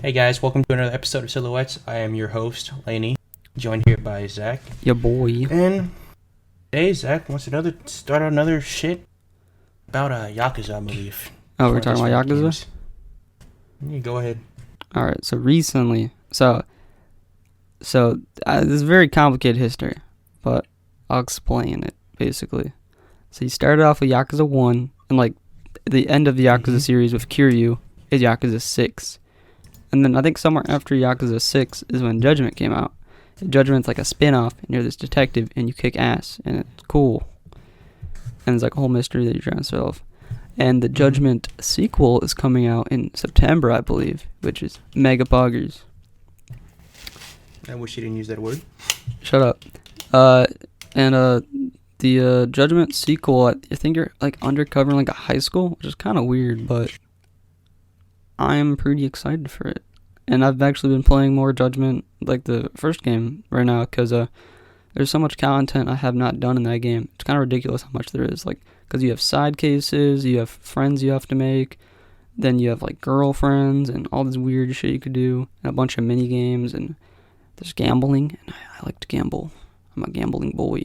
Hey guys, welcome to another episode of Silhouettes. I am your host, Laney, joined here by Zach. Ya boy. And hey, Zach wants to start another shit about Yakuza, I believe. Oh, we're talking about Yakuza? Games. Yeah, go ahead. Alright, so recently, this is very complicated history, but I'll explain it, basically. So you started off with Yakuza 1, and like, the end of the Yakuza series with Kiryu is Yakuza 6. And then I think somewhere after Yakuza 6 is when Judgment came out. And Judgment's like a spin-off, and you're this detective, and you kick ass, and it's cool. And there's like a whole mystery that you're trying to solve. And the Judgment sequel is coming out in September, I believe, which is Mega Poggers. I wish you didn't use that word. Shut up. The Judgment sequel, I think you're like undercover in like a high school, which is kind of weird, but I'm pretty excited for it. And I've actually been playing more Judgment, like the first game right now, because there's so much content I have not done in that game. It's kind of ridiculous how much there is, like, because you have side cases, you have friends you have to make, then you have like girlfriends and all this weird shit you could do, and a bunch of mini games, and there's gambling, and I like to gamble. I'm a gambling boy.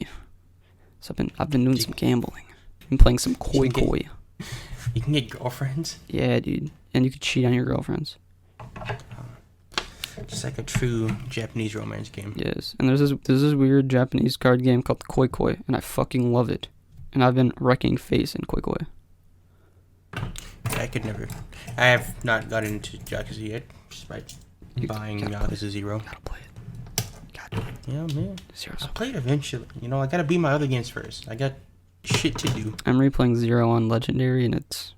So I've been doing some gambling. I've been playing some koi. You can get girlfriends? Yeah, dude. And you could cheat on your girlfriends. Just like a true Japanese romance game. Yes. And there's this weird Japanese card game called the Koi, and I fucking love it. And I've been wrecking face in Koi. I could never. I have not gotten into Yakuza yet, despite buying Yakuza 0. Gotta play it. Gotta do it. Yeah, man. Zero's I'll play it eventually. You know, I gotta beat my other games first. I got shit to do. I'm replaying 0 on Legendary, and it's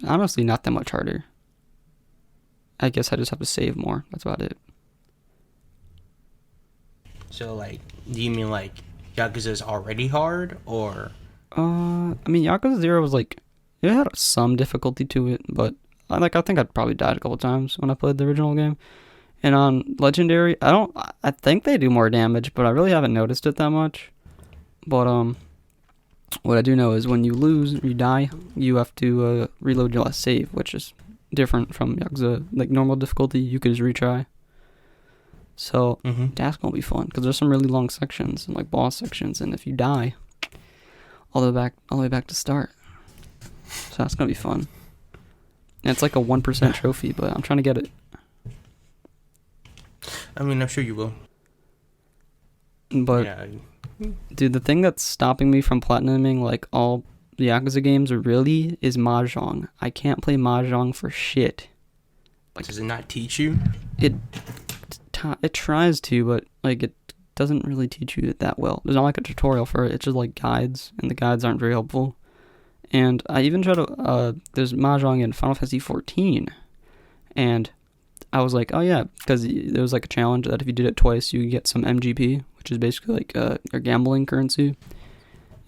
honestly not that much harder. I guess I just have to save more. That's about it. So, like, do you mean like Yakuza is already hard, or? I mean, Yakuza 0 was like, it had some difficulty to it, but I think I'd probably died a couple times when I played the original game. And on Legendary, I think they do more damage, but I really haven't noticed it that much. But what I do know is when you lose or you die, you have to reload your last save, which is different from Yakuza. Like normal difficulty, you could just retry. So that's gonna be fun because there's some really long sections and like boss sections, and if you die, all the way back to start. So that's gonna be fun. And it's like a 1% trophy, but I'm trying to get it. I mean, I'm sure you will. But Yeah. dude, the thing that's stopping me from platinuming like all the Yakuza games really is Mahjong. I can't play Mahjong for shit. Like, does it not teach you? It tries to, but like it doesn't really teach you it that well. There's not like a tutorial for it. It's just like guides, and the guides aren't very helpful. And I even try to there's Mahjong in Final Fantasy 14, and I was like, oh yeah, because there was like a challenge that if you did it twice, you get some MGP, which is basically like your gambling currency.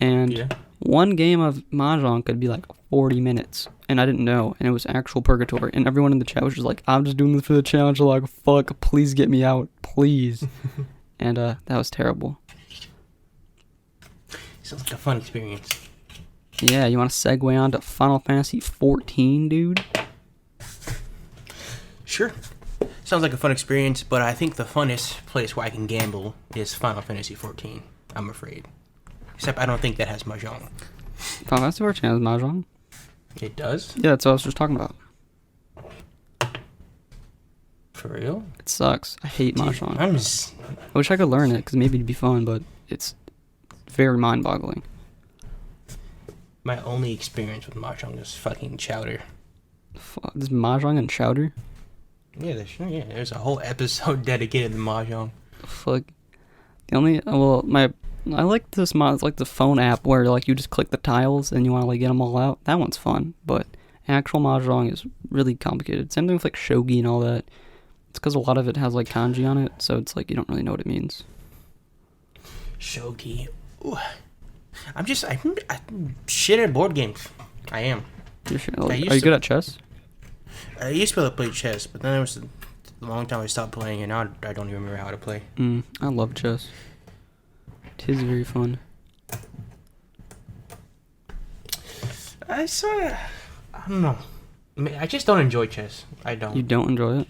And one game of Mahjong could be like 40 minutes, and I didn't know, and it was actual purgatory. And everyone in the chat was just like, I'm just doing this for the challenge. Like, fuck, please get me out, please. And that was terrible. Sounds like a fun experience. Yeah, you want to segue on to Final Fantasy 14, dude? Sure. Sounds like a fun experience, but I think the funnest place where I can gamble is Final Fantasy 14, I'm afraid. Except I don't think that has Mahjong. Final Fantasy 14 has Mahjong? It does? Yeah, that's what I was just talking about. For real? It sucks. I hate Mahjong. I wish I could learn it, because maybe it'd be fun, but it's very mind-boggling. My only experience with Mahjong is fucking Chowder. Fuck, there's Mahjong and Chowder? Yeah, there's a whole episode dedicated to Mahjong. Fuck. I like this mod. It's like the phone app where like you just click the tiles and you want to like get them all out. That one's fun, but actual Mahjong is really complicated. Same thing with like shogi and all that. It's because a lot of it has like kanji on it, so it's like you don't really know what it means. Shogi. Ooh. I'm shit at board games. I am. Are you good at chess? I used to play chess, but then it was a long time I stopped playing, and now I don't even remember how to play. I love chess. It is very fun. I don't know. I just don't enjoy chess. I don't. You don't enjoy it?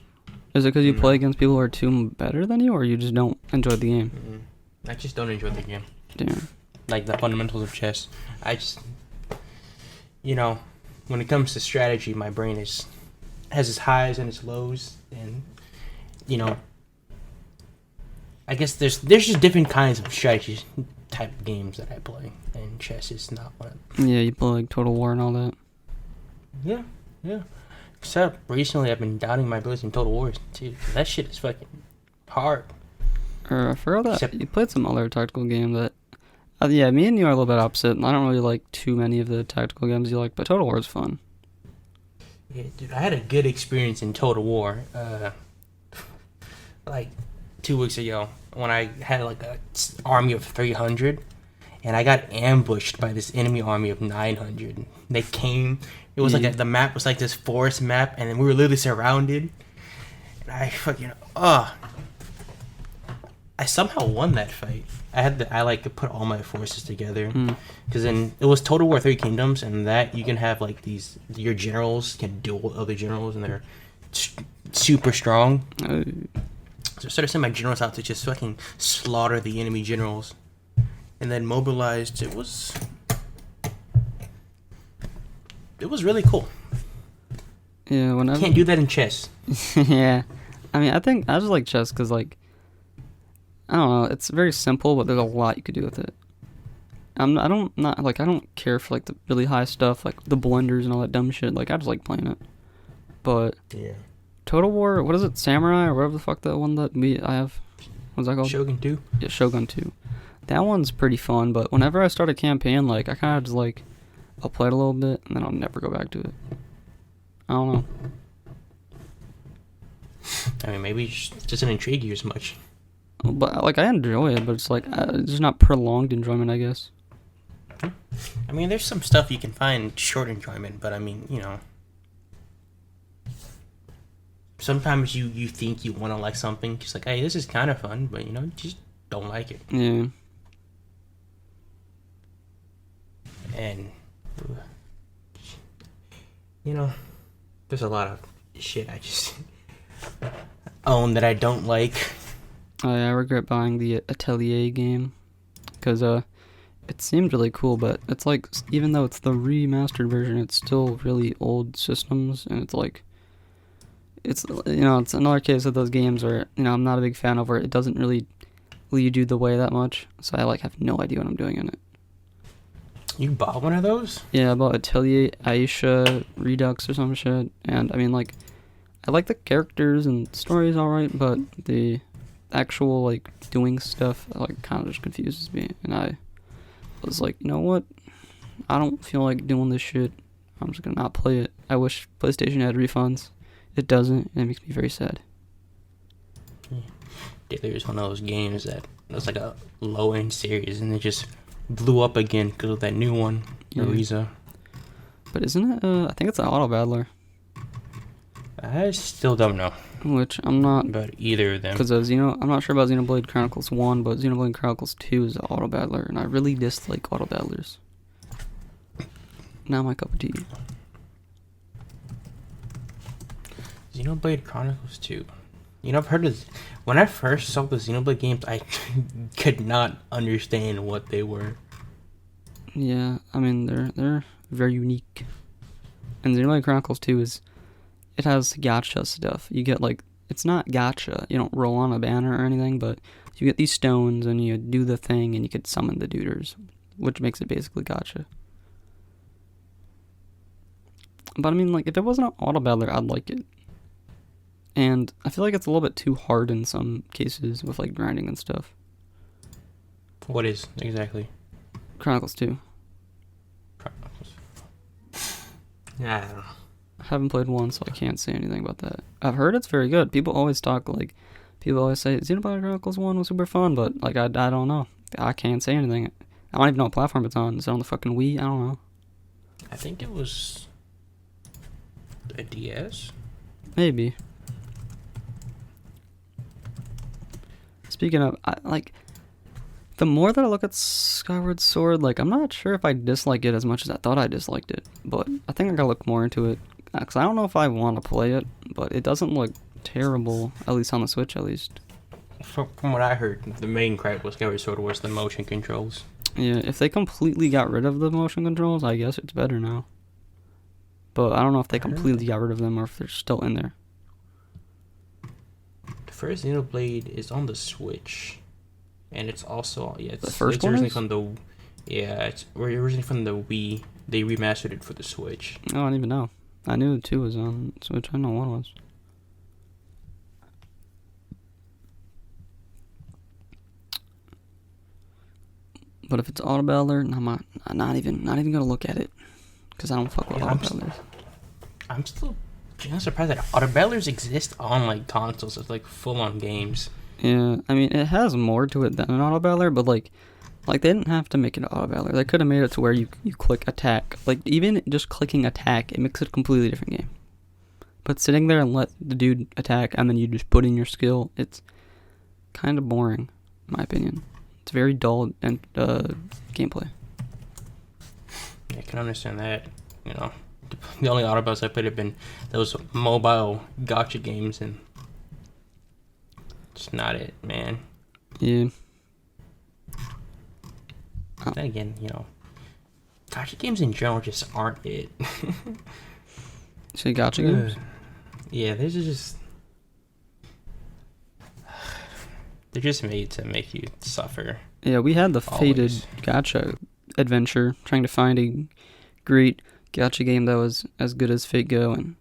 Is it because you No. play against people who are too better than you, or you just don't enjoy the game? I just don't enjoy the game. Damn. Like the fundamentals of chess. I just, you know, when it comes to strategy, my brain has its highs and its lows, and you know, I guess there's just different kinds of strategy type of games that I play, and chess is not one of them. Yeah, you play like Total War and all that. Yeah, yeah. Except recently, I've been doubting my ability in Total Wars too. That shit is fucking hard. Or I forgot that Except- you played some other tactical game that. Yeah, me and you are a little bit opposite. I don't really like too many of the tactical games you like, but Total War is fun. Yeah, dude, I had a good experience in Total War. Like 2 weeks ago, when I had like a army of 300, and I got ambushed by this enemy army of 900. They came. It was like the map was like this forest map, and then we were literally surrounded. And I fucking I somehow won that fight. I like put all my forces together, because then it was Total War Three Kingdoms, and that you can have like your generals can duel with other generals, and they're super strong. So I started sending my generals out to just fucking slaughter the enemy generals, and then mobilized. It was really cool. Yeah, whenever. Can't do that in chess. Yeah, I mean, I think I just like chess because like, I don't know, it's very simple, but there's a lot you could do with it. I don't care for like the really high stuff, like the blenders and all that dumb shit. Like I just like playing it. But Yeah. Total War, what is it, Samurai or whatever the fuck that one that I have? What's that called? Shogun 2. Yeah, Shogun 2. That one's pretty fun, but whenever I start a campaign, like I kind of just like, I'll play it a little bit and then I'll never go back to it. I don't know. I mean, maybe it doesn't intrigue you as much. But like I enjoy it, but it's like it's just not prolonged enjoyment, I guess. I mean, there's some stuff you can find short enjoyment, but I mean, you know, sometimes you think you want to like something, just like, hey, this is kind of fun, but you know, you just don't like it. Yeah. And you know, there's a lot of shit I just own that I don't like. I regret buying the Atelier game because it seemed really cool, but it's like even though it's the remastered version, it's still really old systems, and it's like it's it's another case of those games where I'm not a big fan of where it doesn't really lead you the way that much, so I like have no idea what I'm doing in it. You bought one of those? Yeah, I bought Atelier Aisha Redux or some shit, and I mean like I like the characters and stories alright, but the actual like doing stuff like kind of just confuses me, and I was like, you know what, I don't feel like doing this shit, I'm just gonna not play it. I wish PlayStation had refunds. It doesn't, and it makes me very sad. There was one of those games that was like a low end series, and it just blew up again because of that new one, Ariza. But isn't it I think it's an auto battler, I still don't know which I'm not, about either of them. because I'm not sure about Xenoblade Chronicles 1, but Xenoblade Chronicles 2 is an auto battler, and I really dislike auto battlers. Not my cup of tea. Xenoblade Chronicles 2. I've heard of. When I first saw the Xenoblade games, I could not understand what they were. Yeah, I mean they're very unique. And Xenoblade Chronicles 2 it has gacha stuff. You get like, it's not gacha. You don't roll on a banner or anything, but you get these stones and you do the thing and you could summon the duders, which makes it basically gacha. But I mean, like if it wasn't an auto battler, I'd like it. And I feel like it's a little bit too hard in some cases with like grinding and stuff. What is exactly? Chronicles 2. Chronicles. Yeah, I don't know. I haven't played one, so I can't say anything about that. I've heard it's very good. People always say Xenoblade Chronicles 1 was super fun, but like I don't know. I can't say anything. I don't even know what platform it's on. Is it on the fucking Wii? I don't know. I think it was a DS. Maybe. Speaking of, the more that I look at Skyward Sword, like, I'm not sure if I dislike it as much as I thought I disliked it, but I think I gotta look more into it, because I don't know if I want to play it, but it doesn't look terrible, at least on the Switch, at least. From what I heard, the main gripe with Skyward Sword was the motion controls. Yeah, if they completely got rid of the motion controls, I guess it's better now. But I don't know if they completely got rid of them or if they're still in there. The first Xenoblade is on the Switch, and it's also it's The first it's one originally is? from the it's originally from the Wii. They remastered it for the Switch. Oh, I don't even know. I knew 2 was on Switch. I know 1 was. But if it's auto battler, I'm not even gonna look at it because I don't fuck with Yeah, auto I'm battlers. I'm still kind surprised that auto battlers exist on like consoles. It's like full on games. Yeah, I mean it has more to it than an auto battler, but like they didn't have to make it an auto battler. They could have made it to where you click attack. Like even just clicking attack, it makes it a completely different game. But sitting there and let the dude attack and then you just put in your skill, it's kind of boring, in my opinion. It's very dull and gameplay. Yeah, I can understand that. You know, the only auto battles I played have been those mobile gotcha games, and it's not it, man. Yeah. Then again, gotcha games in general just aren't it. So you gotcha games? Yeah, they're just made to make you suffer. Yeah, we had the fated Always. gotcha adventure, trying to find a great gotcha game that was as good as Fate Go, and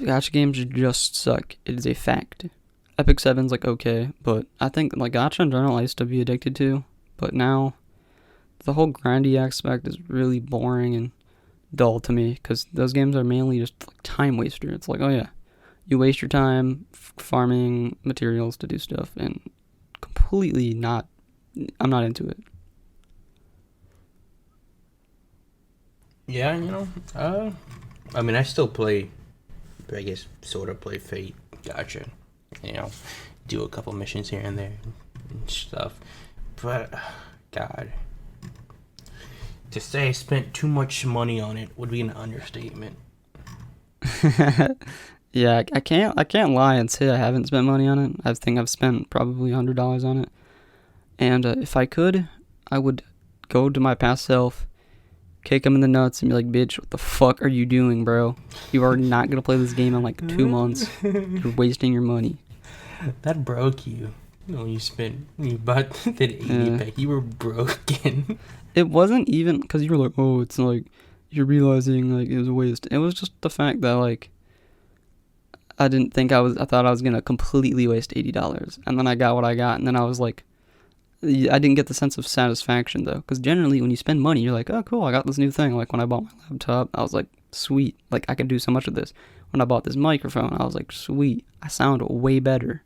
gotcha games just suck. It is a fact. Epic 7's like okay, but I think like gotcha in general I used to be addicted to, but now the whole grindy aspect is really boring and dull to me because those games are mainly just like time waster. It's like, oh yeah, you waste your time farming materials to do stuff, and completely not. I'm not into it. Yeah, I mean, I still play, I guess, sort of play Fate, gotcha, do a couple missions here and there and stuff, but, God, to say I spent too much money on it would be an understatement. Yeah, I can't lie and say I haven't spent money on it. I think I've spent probably $100 on it, and if I could, I would go to my past self, kick him in the nuts, and be like, "Bitch, what the fuck are you doing, bro? You are not gonna play this game in like 2 months. You're wasting your money." That broke you. When you bought that 80 pack, you were broken. It wasn't even because you were like, "Oh, it's like you're realizing like it was a waste." It was just the fact that like I thought I was gonna completely waste $80, and then I got what I got, and then I was like, I didn't get the sense of satisfaction though, because generally when you spend money, you're like, oh cool, I got this new thing. Like when I bought my laptop, I was like, sweet, like I can do so much of this. When I bought this microphone, I was like, sweet, I sound way better.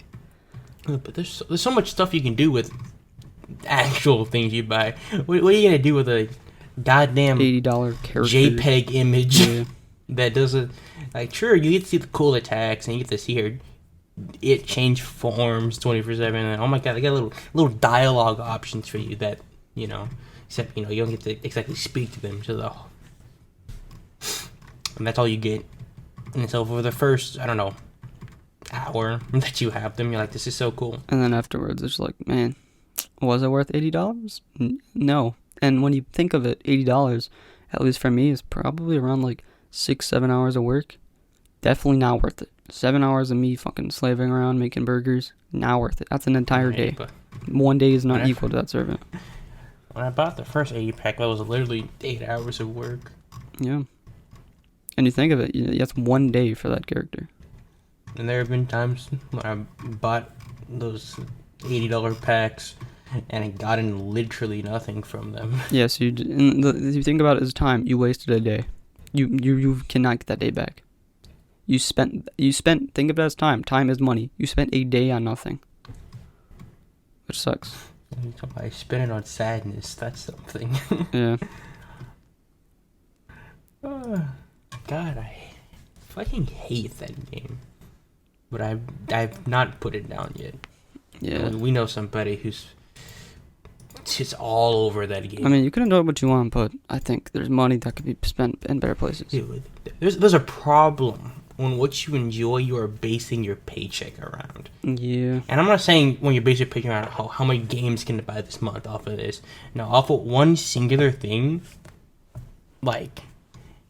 But there's so much stuff you can do with actual things you buy. What are you gonna do with a goddamn $80 character JPEG image Yeah. that doesn't like? Sure, you get to see the cool attacks and you get to see it change forms 24/7. And oh my god, they got little dialogue options for you that except you don't get to exactly speak to them. So and that's all you get. And so for the first hour that you have them, you're like, this is so cool. And then afterwards, it's like, man, was it worth $80? No. And when you think of it, $80, at least for me, is probably around like 6-7 hours of work. Definitely not worth it. 7 hours of me fucking slaving around making burgers, not worth it. That's an entire day. But 1 day is not equal to that servant. when I bought the first 80 pack, that was literally 8 hours of work. Yeah. And you think of it, that's 1 day for that character. And there have been times when I bought those $80 packs and I got in literally nothing from them. Yes, if you think about it as time, you wasted a day. You cannot get that day back. You spent, think of it as time. Time is money. You spent a day on nothing. Which sucks. I spent it on sadness. That's something. Yeah. God, I fucking hate that game. But I've not put it down yet. Yeah. We know somebody who's just all over that game. I mean, you can enjoy what you want, but I think there's money that could be spent in better places. Dude, there's a problem on what you enjoy, you are basing your paycheck around. Yeah. And I'm not saying when you base your paycheck around how many games can you buy this month off of this. No, off of one singular thing. Like,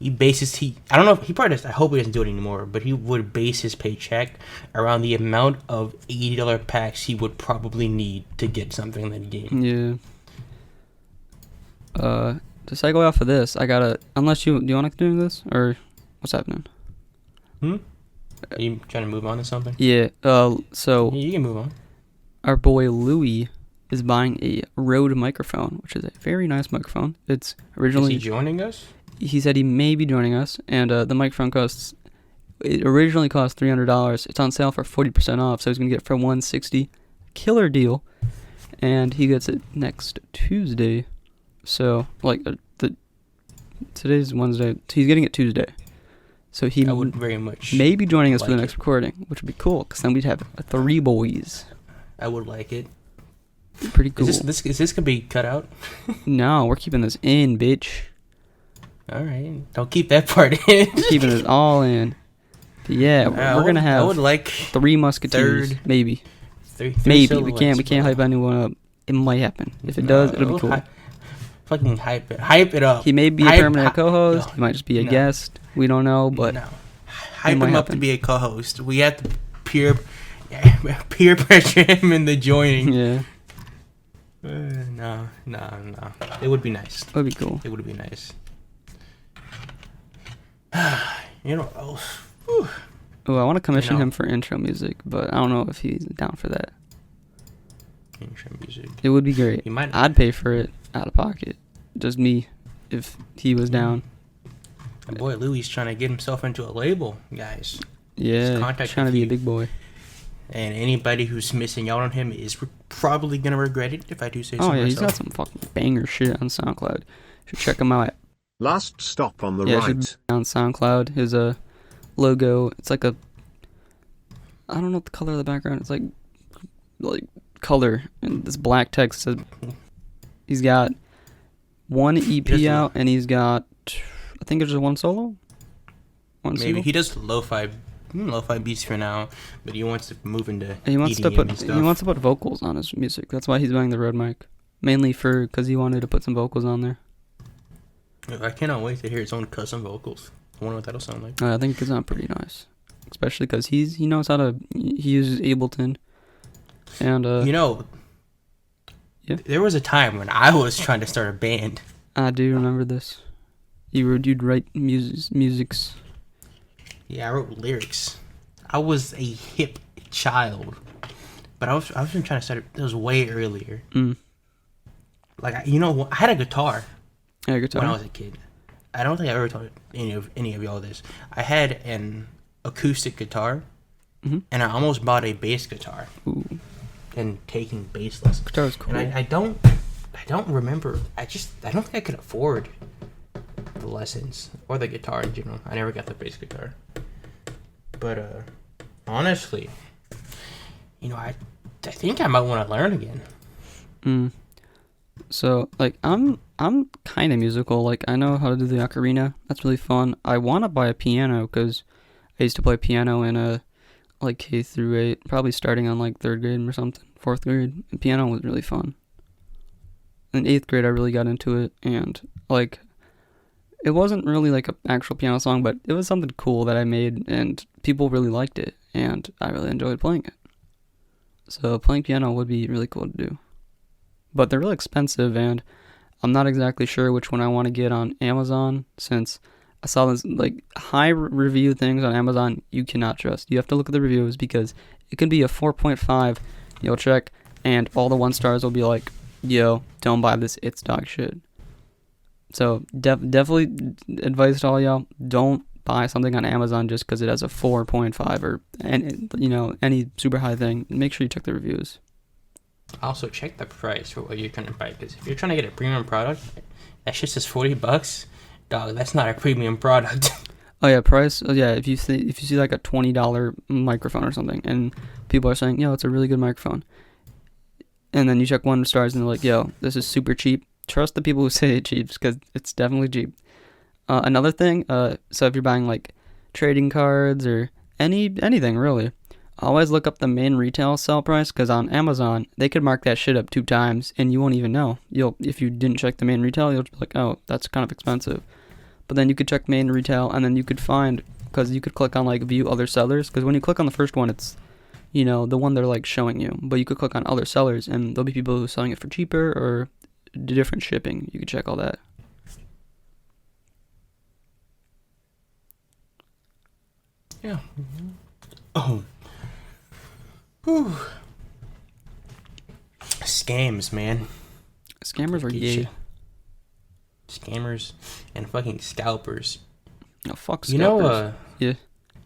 I don't know if he probably does. I hope he doesn't do it anymore. But he would base his paycheck around the amount of $80 packs he would probably need to get something in that game. Yeah. To segue off of this, I gotta. Unless do you want to continue this or what's happening? Are you trying to move on to something? Yeah. So Yeah, you can move on. our boy Louis is buying a Rode microphone, which is a very nice microphone. It's originally. Is he joining us? He said he may be joining us, and the microphone it originally cost $300. It's on sale for 40% off, so he's gonna get it for $160. Killer deal, and he gets it next Tuesday. So today's Wednesday. He's getting it Tuesday, so he I would very much may be joining us for the like next recording, which would be cool, because then we'd have 3 boys. I would like it. Pretty cool. Is this gonna be cut out? No, we're keeping this in, bitch. All right, don't keep that part in. Keeping this all in. But yeah, we're gonna have. I would like 3 musketeers, maybe. three Maybe we can't hype anyone up. It might happen. If it does, it'll be cool. Fucking hype it up. He may be a permanent co-host. He might just be a guest. We don't know, but hype him up to be a co-host. We have to peer pressure him into joining. Yeah. No. It would be nice. That'd be cool. It would be nice. Oh, I want to commission him for intro music, but I don't know if he's down for that. Intro music. It would be great. I'd pay for it out of pocket. Just me, if he was down. My boy Louis trying to get himself into a label, guys. Yeah, trying to be a big boy. And anybody who's missing out on him is probably going to regret it, if I do say so. Oh, yeah, he's got some fucking banger shit on SoundCloud. You should check him out. Last stop on the right. right. On SoundCloud, his logo, it's like I don't know what the color of the background. It's like color, and this black text says he's got 1 EP out, and he's got, I think it's just 1 solo. Maybe single? He does lo-fi beats for now, but he wants to move into he wants EDM and stuff. He wants to put vocals on his music. That's why he's buying the Rode mic, mainly because he wanted to put some vocals on there. I cannot wait to hear his own custom vocals. I wonder what that'll sound like. I think it's not pretty nice, especially because he knows how to. He uses Ableton, and yeah. There was a time when I was trying to start a band. I do remember this. You'd write musics. Yeah, I wrote lyrics. I was a hip child, but I was trying to start. It was way earlier. Like I had a guitar. Yeah, guitar. When I was a kid. I don't think I ever told any of y'all this. I had an acoustic guitar, and I almost bought a bass guitar. Ooh. And taking bass lessons. Guitar was cool. And I don't remember. I don't think I could afford the lessons or the guitar in general. I never got the bass guitar. But honestly, I think I might want to learn again. So I'm kind of musical. Like, I know how to do the ocarina. That's really fun. I want to buy a piano because I used to play piano in K through 8, probably starting on 3rd grade or something, 4th grade. And piano was really fun. In 8th grade, I really got into it, and it wasn't really an actual piano song, but it was something cool that I made, and people really liked it, and I really enjoyed playing it. So playing piano would be really cool to do. But they're really expensive, and I'm not exactly sure which one I want to get on Amazon, since I saw this high review things on Amazon you cannot trust. You have to look at the reviews, because it can be a 4.5, you'll check, and all the 1 stars will be like, yo, don't buy this, it's dog shit. So definitely advice to all y'all, don't buy something on Amazon just because it has a 4.5 or any super high thing. Make sure you check the reviews. Also, check the price for what you're trying to buy, because if you're trying to get a premium product, that shit says $40. Dog, that's not a premium product. Oh yeah, price. Oh yeah, if you see a $20 microphone or something, and people are saying, yo, it's a really good microphone, and then you check 1 stars and they're like, yo, this is super cheap. Trust the people who say it's cheap, because it's definitely cheap. Another thing, so if you're buying trading cards or anything really, always look up the main retail sell price, because on Amazon they could mark that shit up 2 times and you won't even know. If you didn't check the main retail, you'll be like, oh, that's kind of expensive. But then you could check main retail, and then you could find, because you could click on like view other sellers, because when you click on the first one, it's the one they're like showing you, but you could click on other sellers and there'll be people who are selling it for cheaper or different shipping. You could check all that. Yeah. Oh. Whew. Scams, man. Scammers are Get gay. shit. Scammers and fucking scalpers. No, fuck You scalpers. know, Yeah.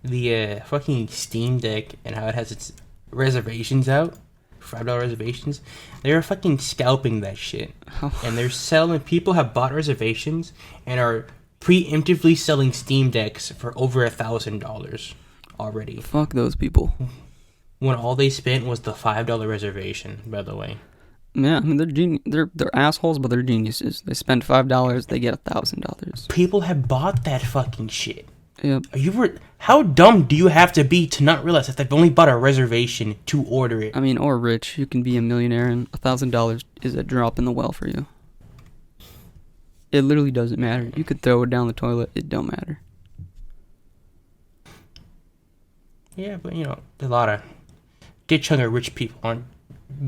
the fucking Steam Deck and how it has its reservations out, $5 reservations. They're fucking scalping that shit, and they're selling. People have bought reservations and are preemptively selling Steam Decks for over $1,000 already. Fuck those people. When all they spent was the $5 reservation, by the way. Yeah, I mean they're assholes, but they're geniuses. They spend $5, they get $1,000. People have bought that fucking shit. Yep. How dumb do you have to be to not realize that they've only bought a reservation to order it? I mean, or rich. You can be a millionaire, and $1,000 is a drop in the well for you. It literally doesn't matter. You could throw it down the toilet. It don't matter. Yeah, but a lot of good chunk of rich people aren't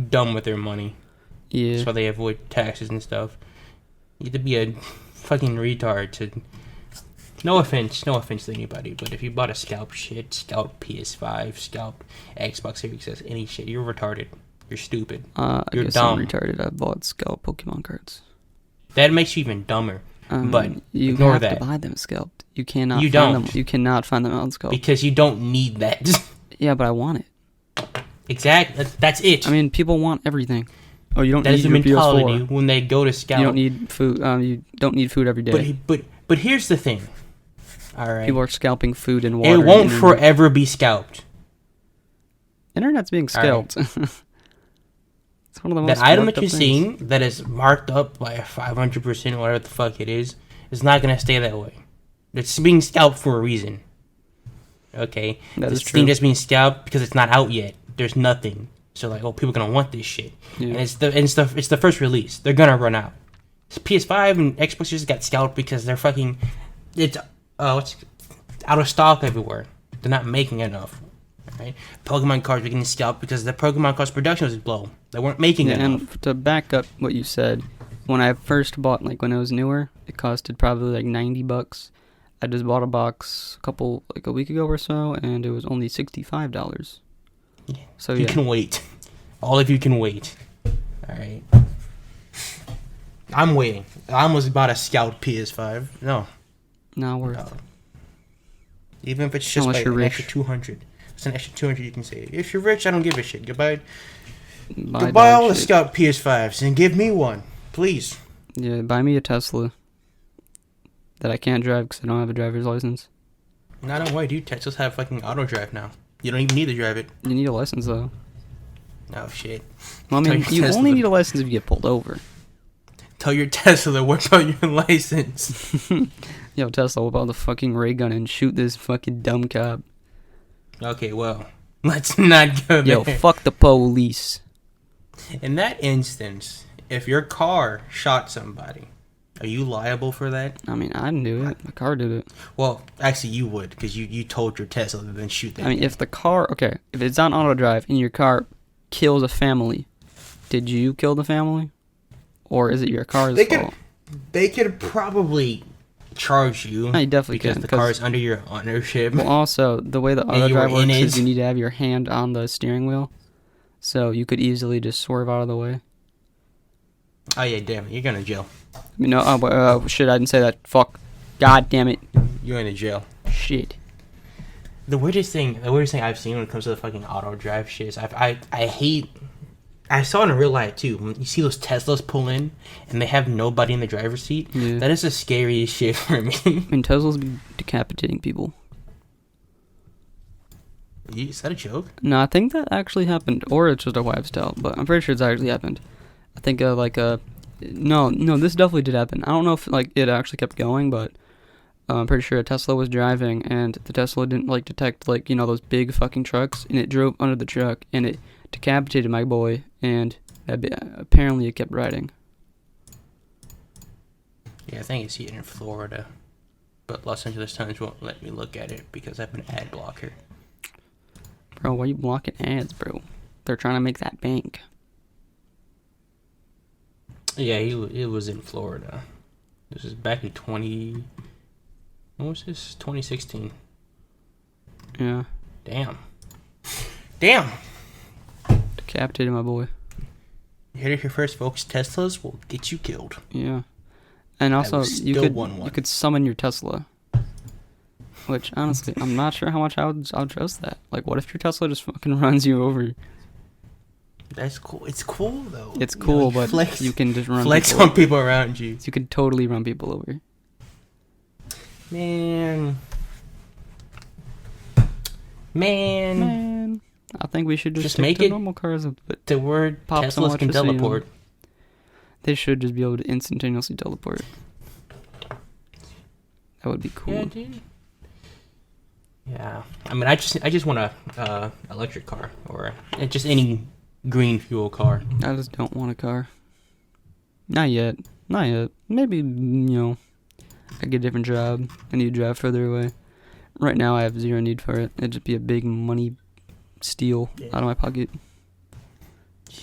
dumb with their money. Yeah. That's why they avoid taxes and stuff. You have to be a fucking retard to. No offense to anybody, but if you bought a scalp PS5, scalp Xbox Series S, any shit, you're retarded. You're stupid. I You're guess dumb. I'm retarded. I bought scalp Pokemon cards. That makes you even dumber. But you ignore have that. to buy them scalped. You cannot. You find don't. Them. You cannot find them on scalp. Because you don't need that. Yeah, but I want it. Exactly. That's it. I mean, people want everything. Oh, you don't that need is the your mentality PS4. when they go to scalp. You don't need food. You don't need food every day. But here's the thing. All right. People are scalping food and water. It won't and forever be scalped. Internet's being scalped. It's one of the most. That item that worked you're up seeing things. that is marked up by 500%, whatever the fuck it is not gonna stay that way. It's being scalped for a reason. Okay. That is This true. thing just being scalped because it's not out yet. There's nothing. So like, people are gonna want this shit. Yeah. And it's the first release. They're gonna run out. PS5 and Xbox just got scalped because they're fucking. It's out of stock everywhere. They're not making enough. Right? Pokemon cards were getting scalped because the Pokemon cards production was low. They weren't making Yeah, enough. and to back up what you said, when I first bought, like when it was newer, it costed probably like $90. I just bought a box a week ago or so, and it was only $65. Yeah. So You yeah, can wait. All of you can wait. Alright. I'm waiting. I almost bought a Scout PS5. No. not worth. No. Even if it's just Unless by you're an rich. extra 200. It's an extra 200 you can save. If you're rich, I don't give a shit. Goodbye. Buy Goodbye dog all the shit. Scout PS5s and give me one. Please. Yeah, buy me a Tesla that I can't drive because I don't have a driver's license. Not on why, dude. Teslas have fucking auto drive now. You don't even need to drive it. You need a license though. Oh shit. Well, I Tell mean, your you Tesla only to- need a license if you get pulled over. Tell your Tesla to work on your license. Yo, Tesla, whip out the fucking ray gun and shoot this fucking dumb cop. Okay, well, let's not go there. Yo, fuck the police. In that instance, if your car shot somebody, are you liable for that? I mean, I didn't do it. The car did it. Well, actually, you would, because you told your Tesla to then shoot that. I mean, if the car, okay, if it's on auto drive and your car kills a family, did you kill the family? Or is it your car's fault? They could probably charge you. No, you definitely because can, the 'cause- car is under your ownership. Well, also, the way the auto you were drive works in is it. you need to have your hand on the steering wheel. So you could easily just swerve out of the way. Oh yeah, damn it, you're going to jail. I mean, no, shit, I didn't say that. Fuck. God damn it. You're in jail. Shit. The weirdest thing I've seen when it comes to the fucking auto drive shit is I hate. I saw it in real life too. When you see those Teslas pull in and they have nobody in the driver's seat, Yeah. that is the scariest shit for me. I mean, Teslas be decapitating people. Is that a joke? No, I think that actually happened, or it's just a wives' tale, but I'm pretty sure it's actually happened. I think no, this definitely did happen. I don't know if like it actually kept going, but I'm pretty sure a Tesla was driving, and the Tesla didn't like detect like those big fucking trucks, and it drove under the truck, and it decapitated my boy, and apparently it kept riding. Yeah, I think it's here in Florida, but Los Angeles Times won't let me look at it because I have an ad blocker. Bro, why are you blocking ads, bro? They're trying to make that bank. Yeah, it was in Florida. This is back in when was this? 2016. Yeah. Damn. Decapitated my boy. You heard it here first, folks. Teslas will get you killed. Yeah. And also, you you could summon your Tesla. Which, honestly, I'm not sure how much I would trust that. Like, what if your Tesla just fucking runs you over? That's cool. It's cool, though. It's cool, but you can just run flex people on over. people around you. You could totally run people over. Man. I think we should just make stick to it normal cars. But The word pop some Teslas can electricity teleport. They should just be able to instantaneously teleport. That would be cool. Yeah, dude. Yeah. I mean, I just want a electric car or just any green fuel car. I just don't want a car. Not yet. Maybe, I get a different job. I need to drive further away. Right now, I have zero need for it. It'd just be a big money steal out of my pocket.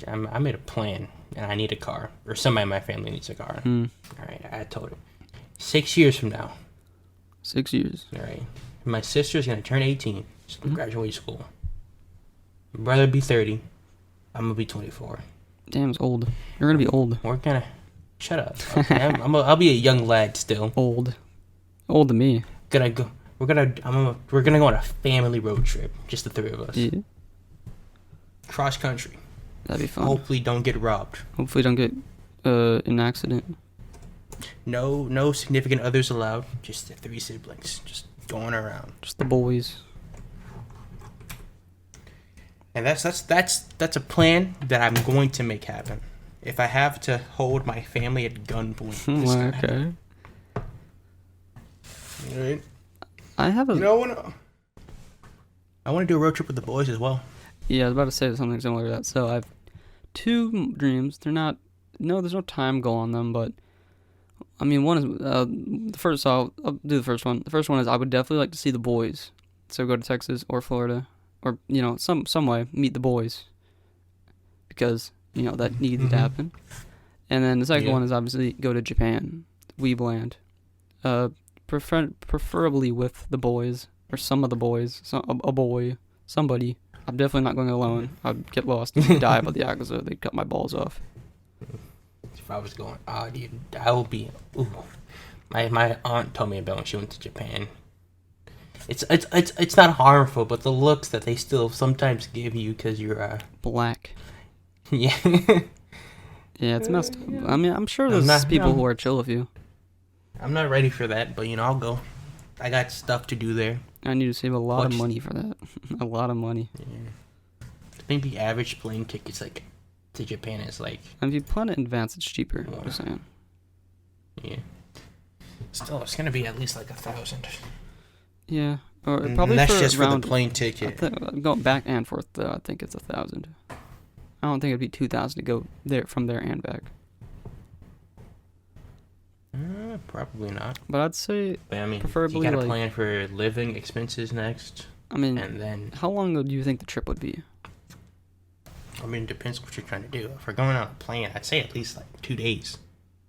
I made a plan, and I need a car. Or somebody in my family needs a car. All right, I told him. 6 years from now. 6 years. All right. My sister's going to turn 18. She's going to graduate school. My brother be 30. I'm going to be 24. Damn, it's old. You're going to be old. We're going to... Shut up. Okay, I'll be a young lad still. Old to me. We're gonna go on a family road trip, just the three of us. Yeah. Cross country. That'd be fun. Hopefully, don't get robbed. Hopefully, don't get in an accident. No significant others allowed. Just the three siblings, just going around. Just the boys. And that's a plan that I'm going to make happen. If I have to hold my family at gunpoint. Okay. Right. I have a. I want to do a road trip with the boys as well. Yeah, I was about to say something similar to that. So I have two dreams. They're not. No, there's no time goal on them, but I mean, one is the first. So I'll do the first one. The first one is I would definitely like to see the boys. So go to Texas or Florida, or some way meet the boys, because that needs to happen. And then the second one is obviously go to Japan, Weebland, preferably with the boys or some of the boys, a boy, somebody. I'm definitely not going alone. I'd get lost and die by the Yakuza. They'd cut my balls off. If I was going, dude, I would be. Ooh, my aunt told me about when she went to Japan. It's not harmful, but the looks that they still sometimes give you because you're black. Yeah. Yeah, it's messed up. I mean, I'm sure there's people who are chill with you. I'm not ready for that, but I'll go. I got stuff to do there. I need to save a lot of money for that. A lot of money. Yeah. I think the average plane tickets to Japan is And if you plan it in advance, it's cheaper. More. Just saying. Yeah. Still, it's gonna be at least like $1,000. Yeah, or probably that's for just around, for the plane ticket. Going back and forth, though, I think it's 1,000. I don't think it'd be 2,000 to go there from there and back. Probably not. But I'd say, But I mean, preferably you gotta plan for living expenses next. I mean, and then how long do you think the trip would be? I mean, it depends what you're trying to do. If we're going on a plane, I'd say at least 2 days.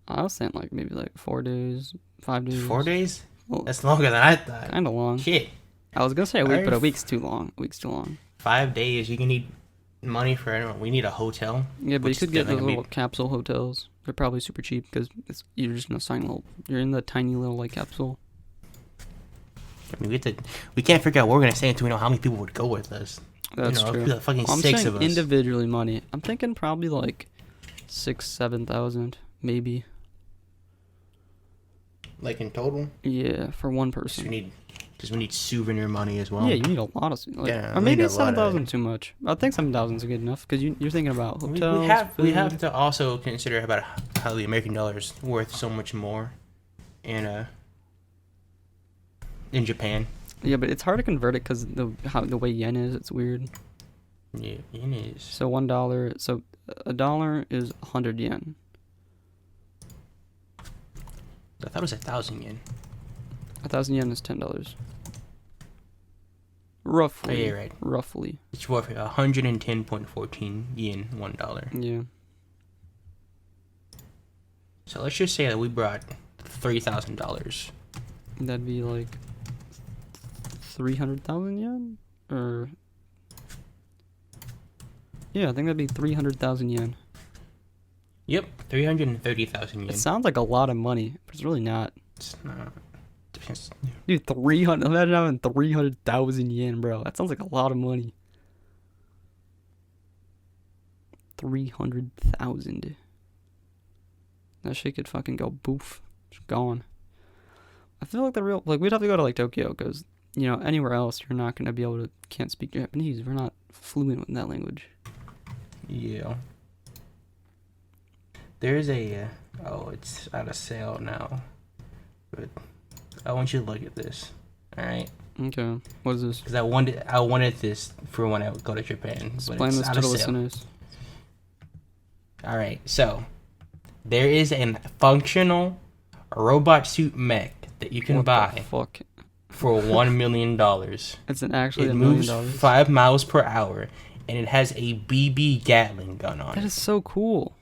I was saying maybe 4 days, 5 days. 4 days? Well, That's longer than I thought. kind of long. Shit. I was gonna say a week, but a week's too long. 5 days. You can need money for anyone. We need a hotel. Yeah, but you could get those little capsule hotels. They're probably super cheap because you're just you're in the tiny little capsule. I mean, we can't figure out what we're gonna say until we know how many people would go with us. That's true. The fucking I'm 6 saying of us. individually money. I'm thinking probably 6,000-7,000 maybe. In total? Yeah, for one person. Because we need souvenir money as well. Yeah, you need a lot of or maybe 7,000 too much. I think 7,000 is good enough because you're thinking about hotels. We have to also consider about how the American dollar is worth so much more, and in Japan. Yeah, but it's hard to convert it because the way yen is, it's weird. Yeah, yen is. So $1, so $1 is 100 yen. I thought it was 1,000 yen. 1,000 yen is $10. Roughly. Oh, yeah, right. Roughly. It's worth 110.14 yen, $1. Yeah. So let's just say that we brought $3,000. That'd be like 300,000 yen? Or... Yeah, I think that'd be 300,000 yen. Yep, 330,000 yen. It sounds like a lot of money, but it's really not. It's not. Depends. Dude, 300. Imagine having 300,000 yen, bro. That sounds like a lot of money. 300,000. That shit could fucking go boof. It's gone. I feel like we'd have to go to like Tokyo because, you know, anywhere else you're not gonna be able to, can't speak Japanese. We're not fluent in that language. Yeah. There's a, it's out of sale now. But I want you to look at this. Alright? Okay. What is this? Because I wanted this for when I would go to Japan. Explain this to the listeners. Alright, so there is a functional robot suit mech that you can buy Fuck. for $1 million. It's actually It $1 million. moves 5 miles per hour, and it has a BB Gatling gun on That it. is so cool.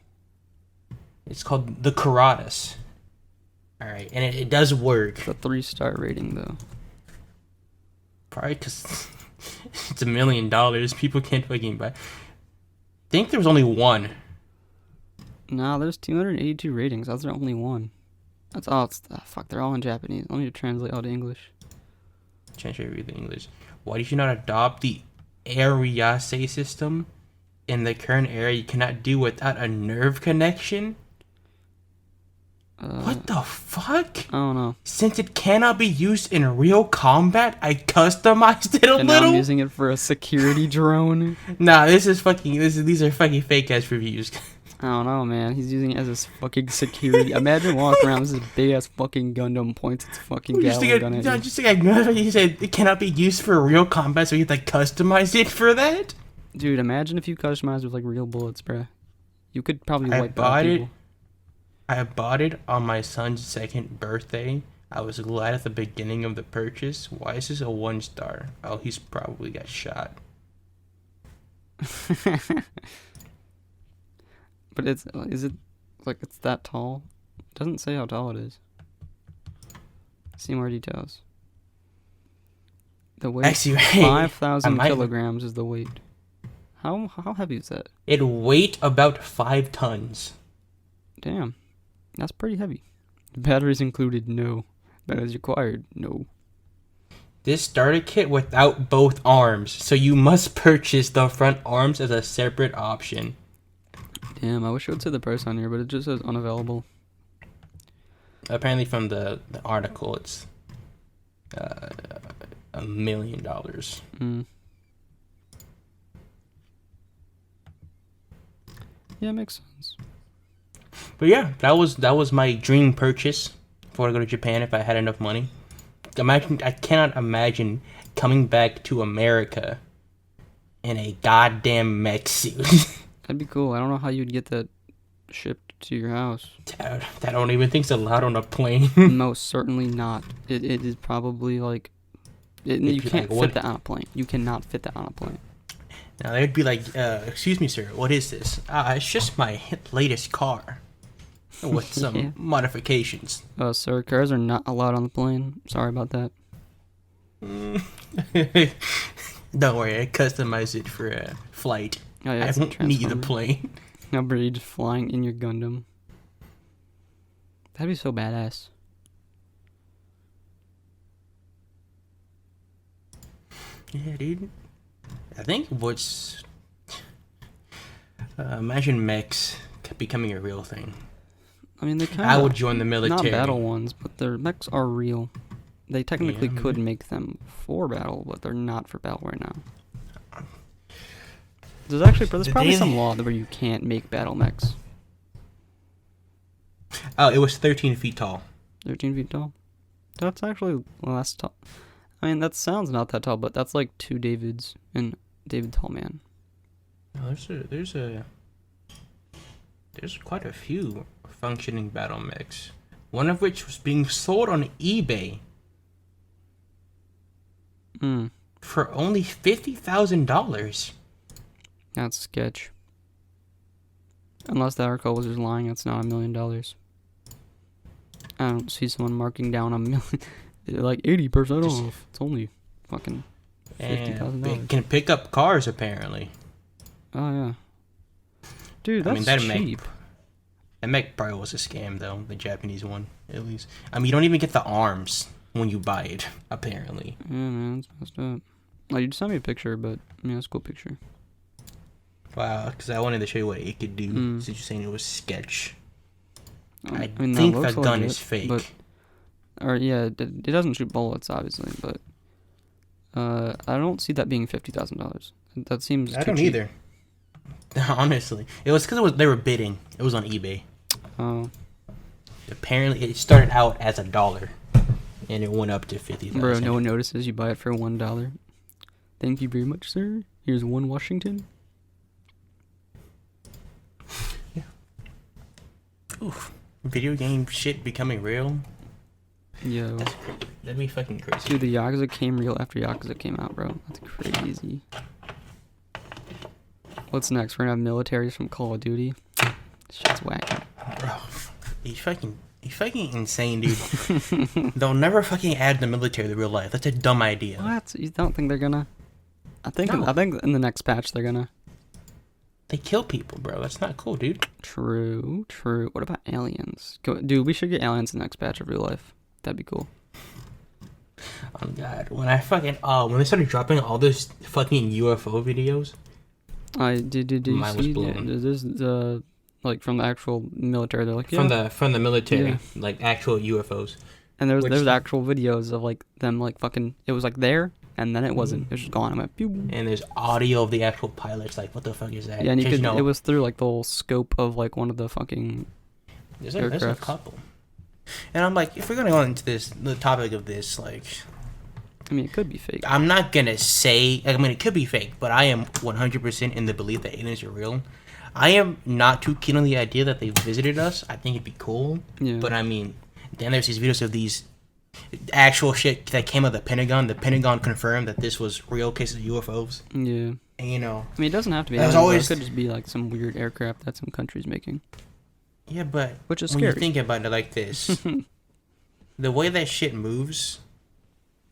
It's called the Karatas. Alright, and it does work. It's a 3-star rating though. Probably because it's $1 million. People can't fucking buy. I think there was only one. Nah, there's 282 ratings. That's the only one. Fuck, they're all in Japanese. Let me translate all to English. Translate the English. Why did you not adopt the Ariase system? In the current era, you cannot do without a nerve connection? What the fuck? I don't know. Since it cannot be used in real combat, I customized it a And now I'm little. using it for a security drone. Nah, these are fucking fake ass reviews. I don't know, man. He's using it as his fucking security. Imagine walking around with this big ass fucking Gundam points its fucking Gatling gun at you. Just think you said it cannot be used for real combat, so you have to customize it for that? Dude, imagine if you customized with like real bullets, bruh. You could probably I wipe out bought it. people. I bought it on my son's 2nd birthday. I was glad at the beginning of the purchase. Why is this a 1-star? Oh, he's probably got shot. But is it like it's that tall? It doesn't say how tall it is. See more details. The weight, Actually, 5,000 kilograms is the weight. How heavy is that? It weighed about 5 tons. Damn, that's pretty heavy. Batteries included? No. Batteries required? No. This starter kit without both arms, so you must purchase the front arms as a separate option. Damn, I wish it would say the price on here, but it just says unavailable. Apparently, from the article, it's $1 million. Yeah, makes sense. But yeah, that was my dream purchase before I go to Japan if I had enough money. I cannot imagine coming back to America in a goddamn mech suit. That'd be cool. I don't know how you'd get that shipped to your house. I don't even think it's allowed on a plane. Most certainly not. It is probably like... you can't fit that on a plane. You cannot fit that on a plane. Now they'd be like, excuse me, sir, what is this? It's just my latest car. With some modifications. Sir, cars are not allowed on the plane. Sorry about that. Don't worry, I customized it for a flight. Oh, yeah, I won't need the plane. Nobody just flying in your Gundam. That'd be so badass. Yeah, dude. I think what's... imagine mechs becoming a real thing. I mean, they kind of... I would join the military. Not battle ones, but their mechs are real. They technically could make them for battle, but they're not for battle right now. There's probably some law where you can't make battle mechs. Oh, it was 13 feet tall. 13 feet tall? That's actually less tall. I mean, that sounds not that tall, but that's like 2 Davids and David Tallman. Oh, there's quite a few functioning battle mechs. One of which was being sold on eBay for only $50,000. That's sketch. Unless the article was just lying, it's not $1 million. I don't see someone marking down $1 million, like 80% off. It's only fucking $50,000. It can pick up cars apparently. Oh yeah, dude, that's cheap. That mech probably was a scam though, the Japanese one at least. I mean, you don't even get the arms when you buy it apparently. Yeah, man, it's messed up. Like, you just sent me a picture, but I mean, it's a cool picture. Wow, because I wanted to show you what it could do. Since you're saying it was sketch. I mean, think that gun is fake. But, or yeah, it doesn't shoot bullets, obviously, but I don't see that being $50,000. That seems. I don't either. Honestly, it was because they were bidding. It was on eBay. Oh. Apparently, it started out as $1, and it went up to $50,000. Bro, no one notices you buy it for $1. Thank you very much, sir. Here's one Washington. Yeah. Oof. Video game shit becoming real. Yo. That'd be fucking crazy. Dude, the Yakuza came real after Yakuza came out, bro. That's crazy. What's next? We're gonna have militaries from Call of Duty. Shit's whack. Bro, you fucking insane, dude. They'll never fucking add the military to real life. That's a dumb idea. What? You don't think they're gonna? I think No. in the next patch they're gonna. They kill people, bro. That's not cool, dude. True. What about aliens? Dude, we should get aliens in the next patch of real life. That'd be cool. Oh god, when they started dropping all those fucking UFO videos, Did you mine was see blown. this like from the actual military? They're like, yeah. from the military, Yeah. like actual UFOs. And there's actual videos of like them like fucking. It was like there, and then it wasn't. It was just gone. I went, pew. And there's audio of the actual pilots. Like, what the fuck is that? Yeah, and you 'Cause, could. It was through like the whole scope of like one of the fucking. There's a aircrafts. couple. And I'm like, if we're gonna go into the topic of this, like, I mean, it could be fake. I'm not gonna say. I mean, it could be fake, but I am 100% in the belief that aliens are real. I am not too keen on the idea that they visited us. I think it'd be cool. Yeah. But I mean, then there's these videos of these actual shit that came out of the Pentagon. The Pentagon confirmed that this was real cases of UFOs. Yeah. And you know. I mean, it doesn't have to be. There's Aliens, always- it could just be like some weird aircraft that some country's making. Yeah, but Which is when scary. you think about it like this, the way that shit moves,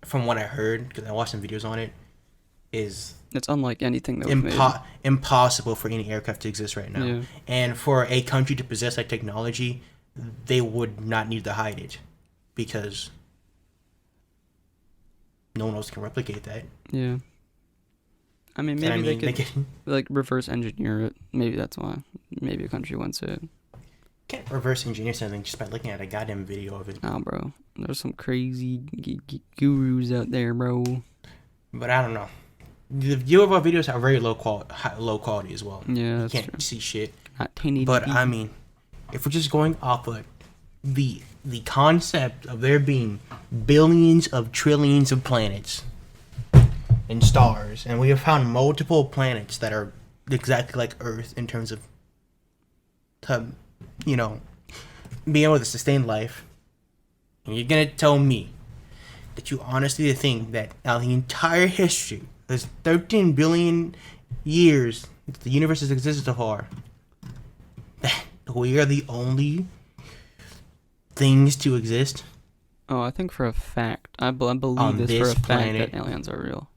from what I heard, because I watched some videos on it, is It's unlike anything that we've made. impossible for any aircraft to exist right now. Yeah. And for a country to possess that technology, they would not need to hide it, because no one else can replicate that. Yeah. I mean, maybe they could like reverse engineer it. Maybe that's why. Maybe a country wants it. Can't reverse engineer something just by looking at a goddamn video of it. Nah, bro. There's some crazy gurus out there, bro. But I don't know. The UFO videos are very low quality as well. Yeah, You that's can't true. see shit. Not 1080p. But I mean, if we're just going off of the concept of there being billions of trillions of planets and stars, and we have found multiple planets that are exactly like Earth in terms of, you know, being able to sustain life, and you're gonna tell me that you honestly think that out of the entire history, there's 13 billion years that the universe has existed so far, that we are the only things to exist? Oh, I think for a fact. I believe On this this for a fact planet. that aliens are real.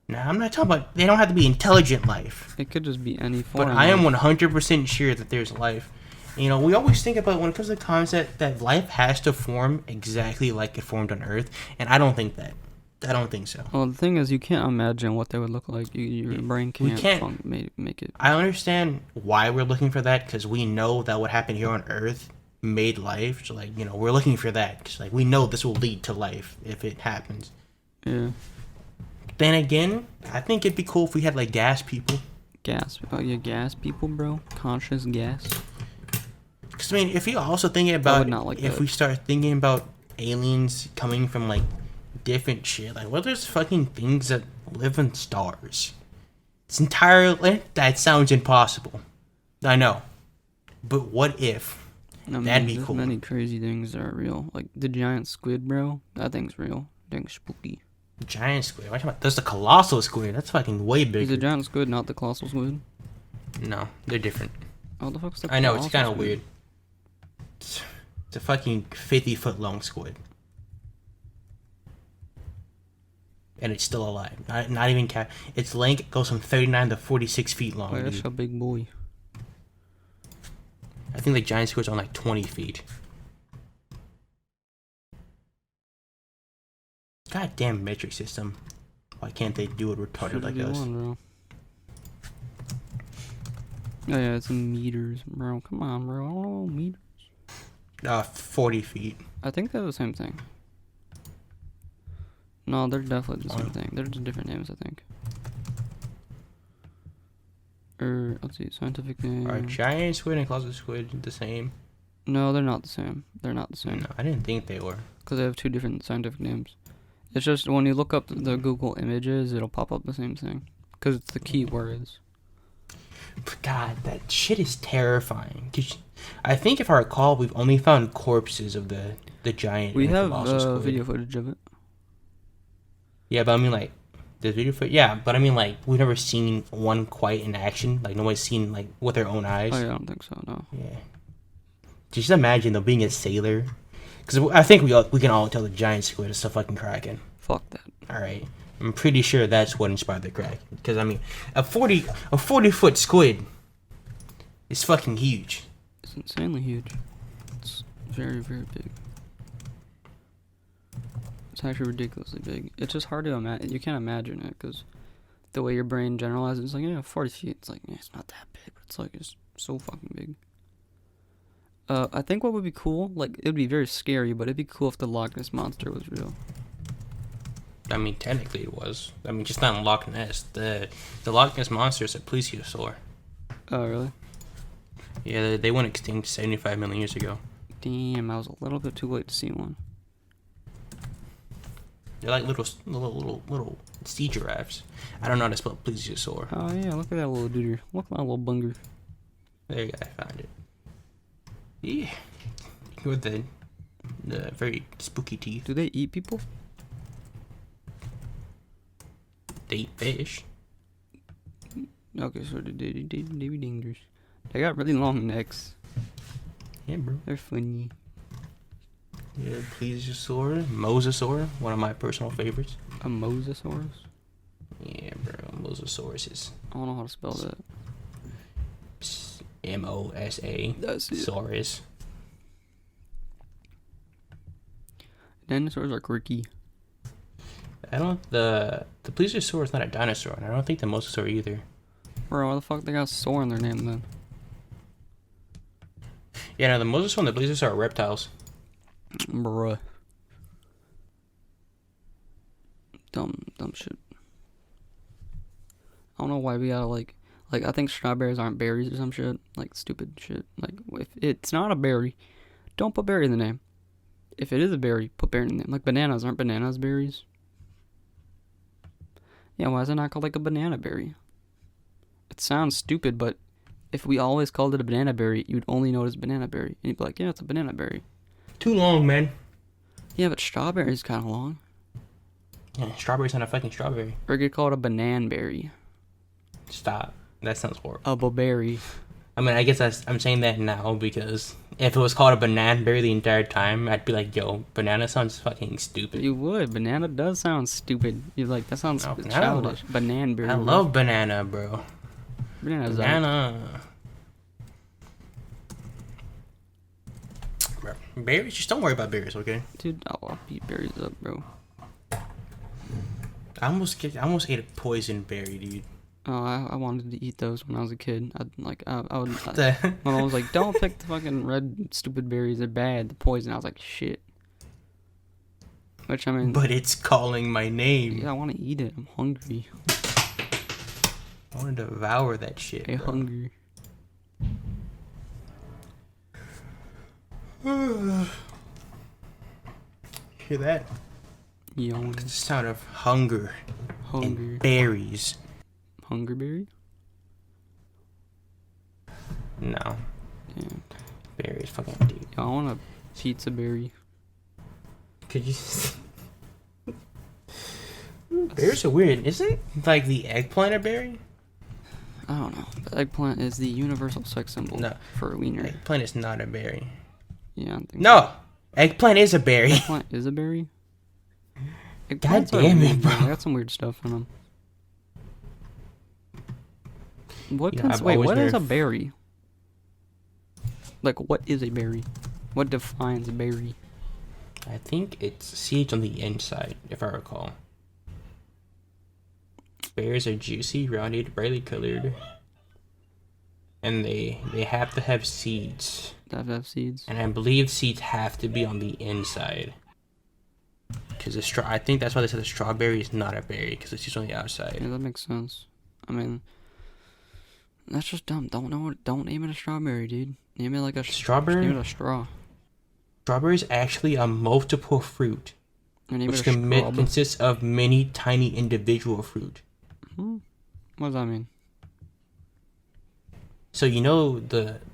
Now, I'm not talking about, they don't have to be intelligent life, It could just be any form. but I am of- 100% sure that there's life. You know, we always think about when it comes to the concept that life has to form exactly like it formed on Earth, and I don't think that. I don't think so. Well, the thing is, you can't imagine what they would look like. Your brain We can't, can't- make it. I understand why we're looking for that, because we know that what happened here on Earth made life. So, like, you know, we're looking for that, because, like, we know this will lead to life if it happens. Yeah. Then again, I think it'd be cool if we had, like, gas people. Gas. Oh, yeah, gas people, bro. Conscious gas. Because, I mean, if you also thinking would about, not like if that. we start thinking about aliens coming from like different shit. Like, what? There's fucking things that live in stars. It's entirely that sounds impossible. I know, but what if? I mean, That'd be there's cool. many crazy things that are real. Like the giant squid, bro. That thing's real. That thing's spooky. Giant squid. What about? There's the colossal squid. That's fucking way Is bigger. a giant squid not the colossal squid? No, they're different. Oh, the fuck's the I know it's colossal kind of squid? weird. It's a fucking 50-foot long squid, and it's still alive. Not even its length goes from 39 to 46 feet long. Oh, that's Dude. a big boy. I think the giant squid's on like 20 feet. Goddamn metric system. Why can't they do it retarded like us? Bro. Oh yeah, it's in meters, bro. Come on, bro. I don't know meters. 40 feet. I think they're the same thing. No, they're definitely the same thing. They're just different names, I think. Let's see, scientific name. Are giant squid and colossal squid the same? No, they're not the same. They're not the same. No, I didn't think they were. Because they have two different scientific names. It's just when you look up the Google images, it'll pop up the same thing. Because it's the keywords. But God, that shit is terrifying. 'Cause I think if I recall, we've only found corpses of the giant. We and have colossal squid. video footage of it. Yeah, but I mean like the video footage. Yeah, but I mean like we've never seen one quite in action. Like nobody's seen like with their own eyes. Oh yeah, I don't think so. No. Yeah. Just imagine though being a sailor, because I think we can all tell the giant squid is a fucking kraken. Fuck that. All right, I'm pretty sure that's what inspired the kraken. Because I mean, a 40-foot squid is fucking huge. It's insanely huge. It's very, very big. It's actually ridiculously big. It's just hard to imagine. You can't imagine it because the way your brain generalizes, it's like, yeah, 40 feet. It's like, yeah, it's not that big, but it's like, it's so fucking big. I think what would be cool, like, it'd be very scary, but it'd be cool if the Loch Ness Monster was real. I mean, technically it was. I mean, just not in Loch Ness. The Loch Ness Monster is a plesiosaur. Oh, really? Yeah, they went extinct 75 million years ago. Damn, I was a little bit too late to see one. They're like little sea giraffes. I don't know how to spell plesiosaur. Oh, yeah, look at that little dude. Look at that little bunger. There you go, I found it. Yeah. With the very spooky teeth. Do they eat people? They eat fish. Okay, so they be dangerous. They got really long necks. Yeah, bro. They're funny. Yeah, plesiosaur, mosasaur, one of my personal favorites. A mosasaurus? Yeah, bro. Mosasaurus is I don't know how to spell that. M-O-S-A. That's it. Saurus. Dinosaurs are quirky. I don't. The plesiosaur is not a dinosaur, and I don't think the mosasaur either. Bro, why the fuck they got Saur in their name then? Yeah, no, the mosasaur and the plesiosaur are reptiles. Bruh. Dumb shit. I don't know why we gotta like I think strawberries aren't berries or some shit. Like stupid shit. Like if it's not a berry, don't put berry in the name. If it is a berry, put berry in the name. Like bananas, aren't bananas berries? Yeah, why is it not called like a banana berry? It sounds stupid, but if we always called it a banana berry, you'd only know it as banana berry. And you'd be like, yeah, it's a banana berry. Too long, man. Yeah, but strawberry's kind of long. Yeah, strawberry's not a fucking strawberry. Or you could call it a banana berry. Stop. That sounds horrible. A berry. I mean, I guess I'm saying that now because if it was called a banana berry the entire time, I'd be like, yo, banana sounds fucking stupid. You would. Banana does sound stupid. You're like, that sounds No, childish. Banana berry. I love banana, bro. Banana's Banana. Bro, berries? Just don't worry about berries, okay? Dude, I'll beat berries up, bro. I almost ate a poison berry, dude. Oh, I wanted to eat those when I was a kid. I would. The- My mom was like, "Don't pick the fucking red stupid berries. They're bad. The poison." I was like, "Shit." Which I mean. But it's calling my name. Yeah, I want to eat it. I'm hungry. I want to devour that shit. I'm Bro. hungry. Hear that? Yawn. It's the sound of hunger Hunger. and berries. Hungerberry? No, Damn. berries, fucking dude. I want a pizza berry. Could you? Berries are weird, isn't like the eggplant a berry? I don't know. The eggplant is the universal sex symbol No. for a wiener. Eggplant is not a berry. Yeah, I think No, eggplant is a berry. eggplant is a berry. God Eggplants are damn it, weird, bro. man. They got some weird stuff in them. What? You know, I've Wait, always what is a been berry? Like, what is a berry? What defines a berry? I think it's seeds on the inside, if I recall. Berries are juicy, rounded, brightly colored, and they have to have seeds. They have seeds. And I believe seeds have to be on the inside. Because I think that's why they said the strawberry is not a berry, because it's just on the outside. Yeah, that makes sense. I mean, that's just dumb. Don't name it a strawberry, dude. Name it like a Strawberry? Name it a straw. Strawberry is actually a multiple fruit, Or name which it a scrub. consists of many tiny individual fruit. What does that mean? So you know the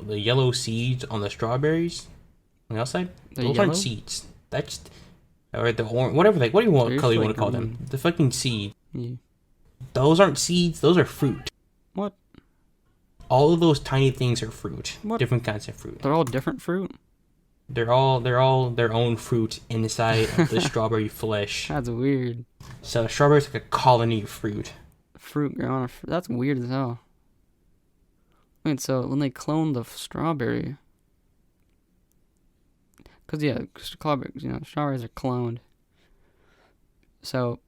yellow seeds on the strawberries on the outside? They're Those yellow? aren't seeds. That's or the orange, whatever. Like, what do you want They're color you just want to call like them? The fucking seed. Yeah. Those aren't seeds. Those are fruit. What? All of those tiny things are fruit. What? Different kinds of fruit. They're all different fruit? They're all their own fruit inside of the strawberry flesh. That's weird. So strawberry is like a colony of fruit. Fruit growing. That's weird as hell. Wait, so when they clone the strawberry, strawberries are cloned. So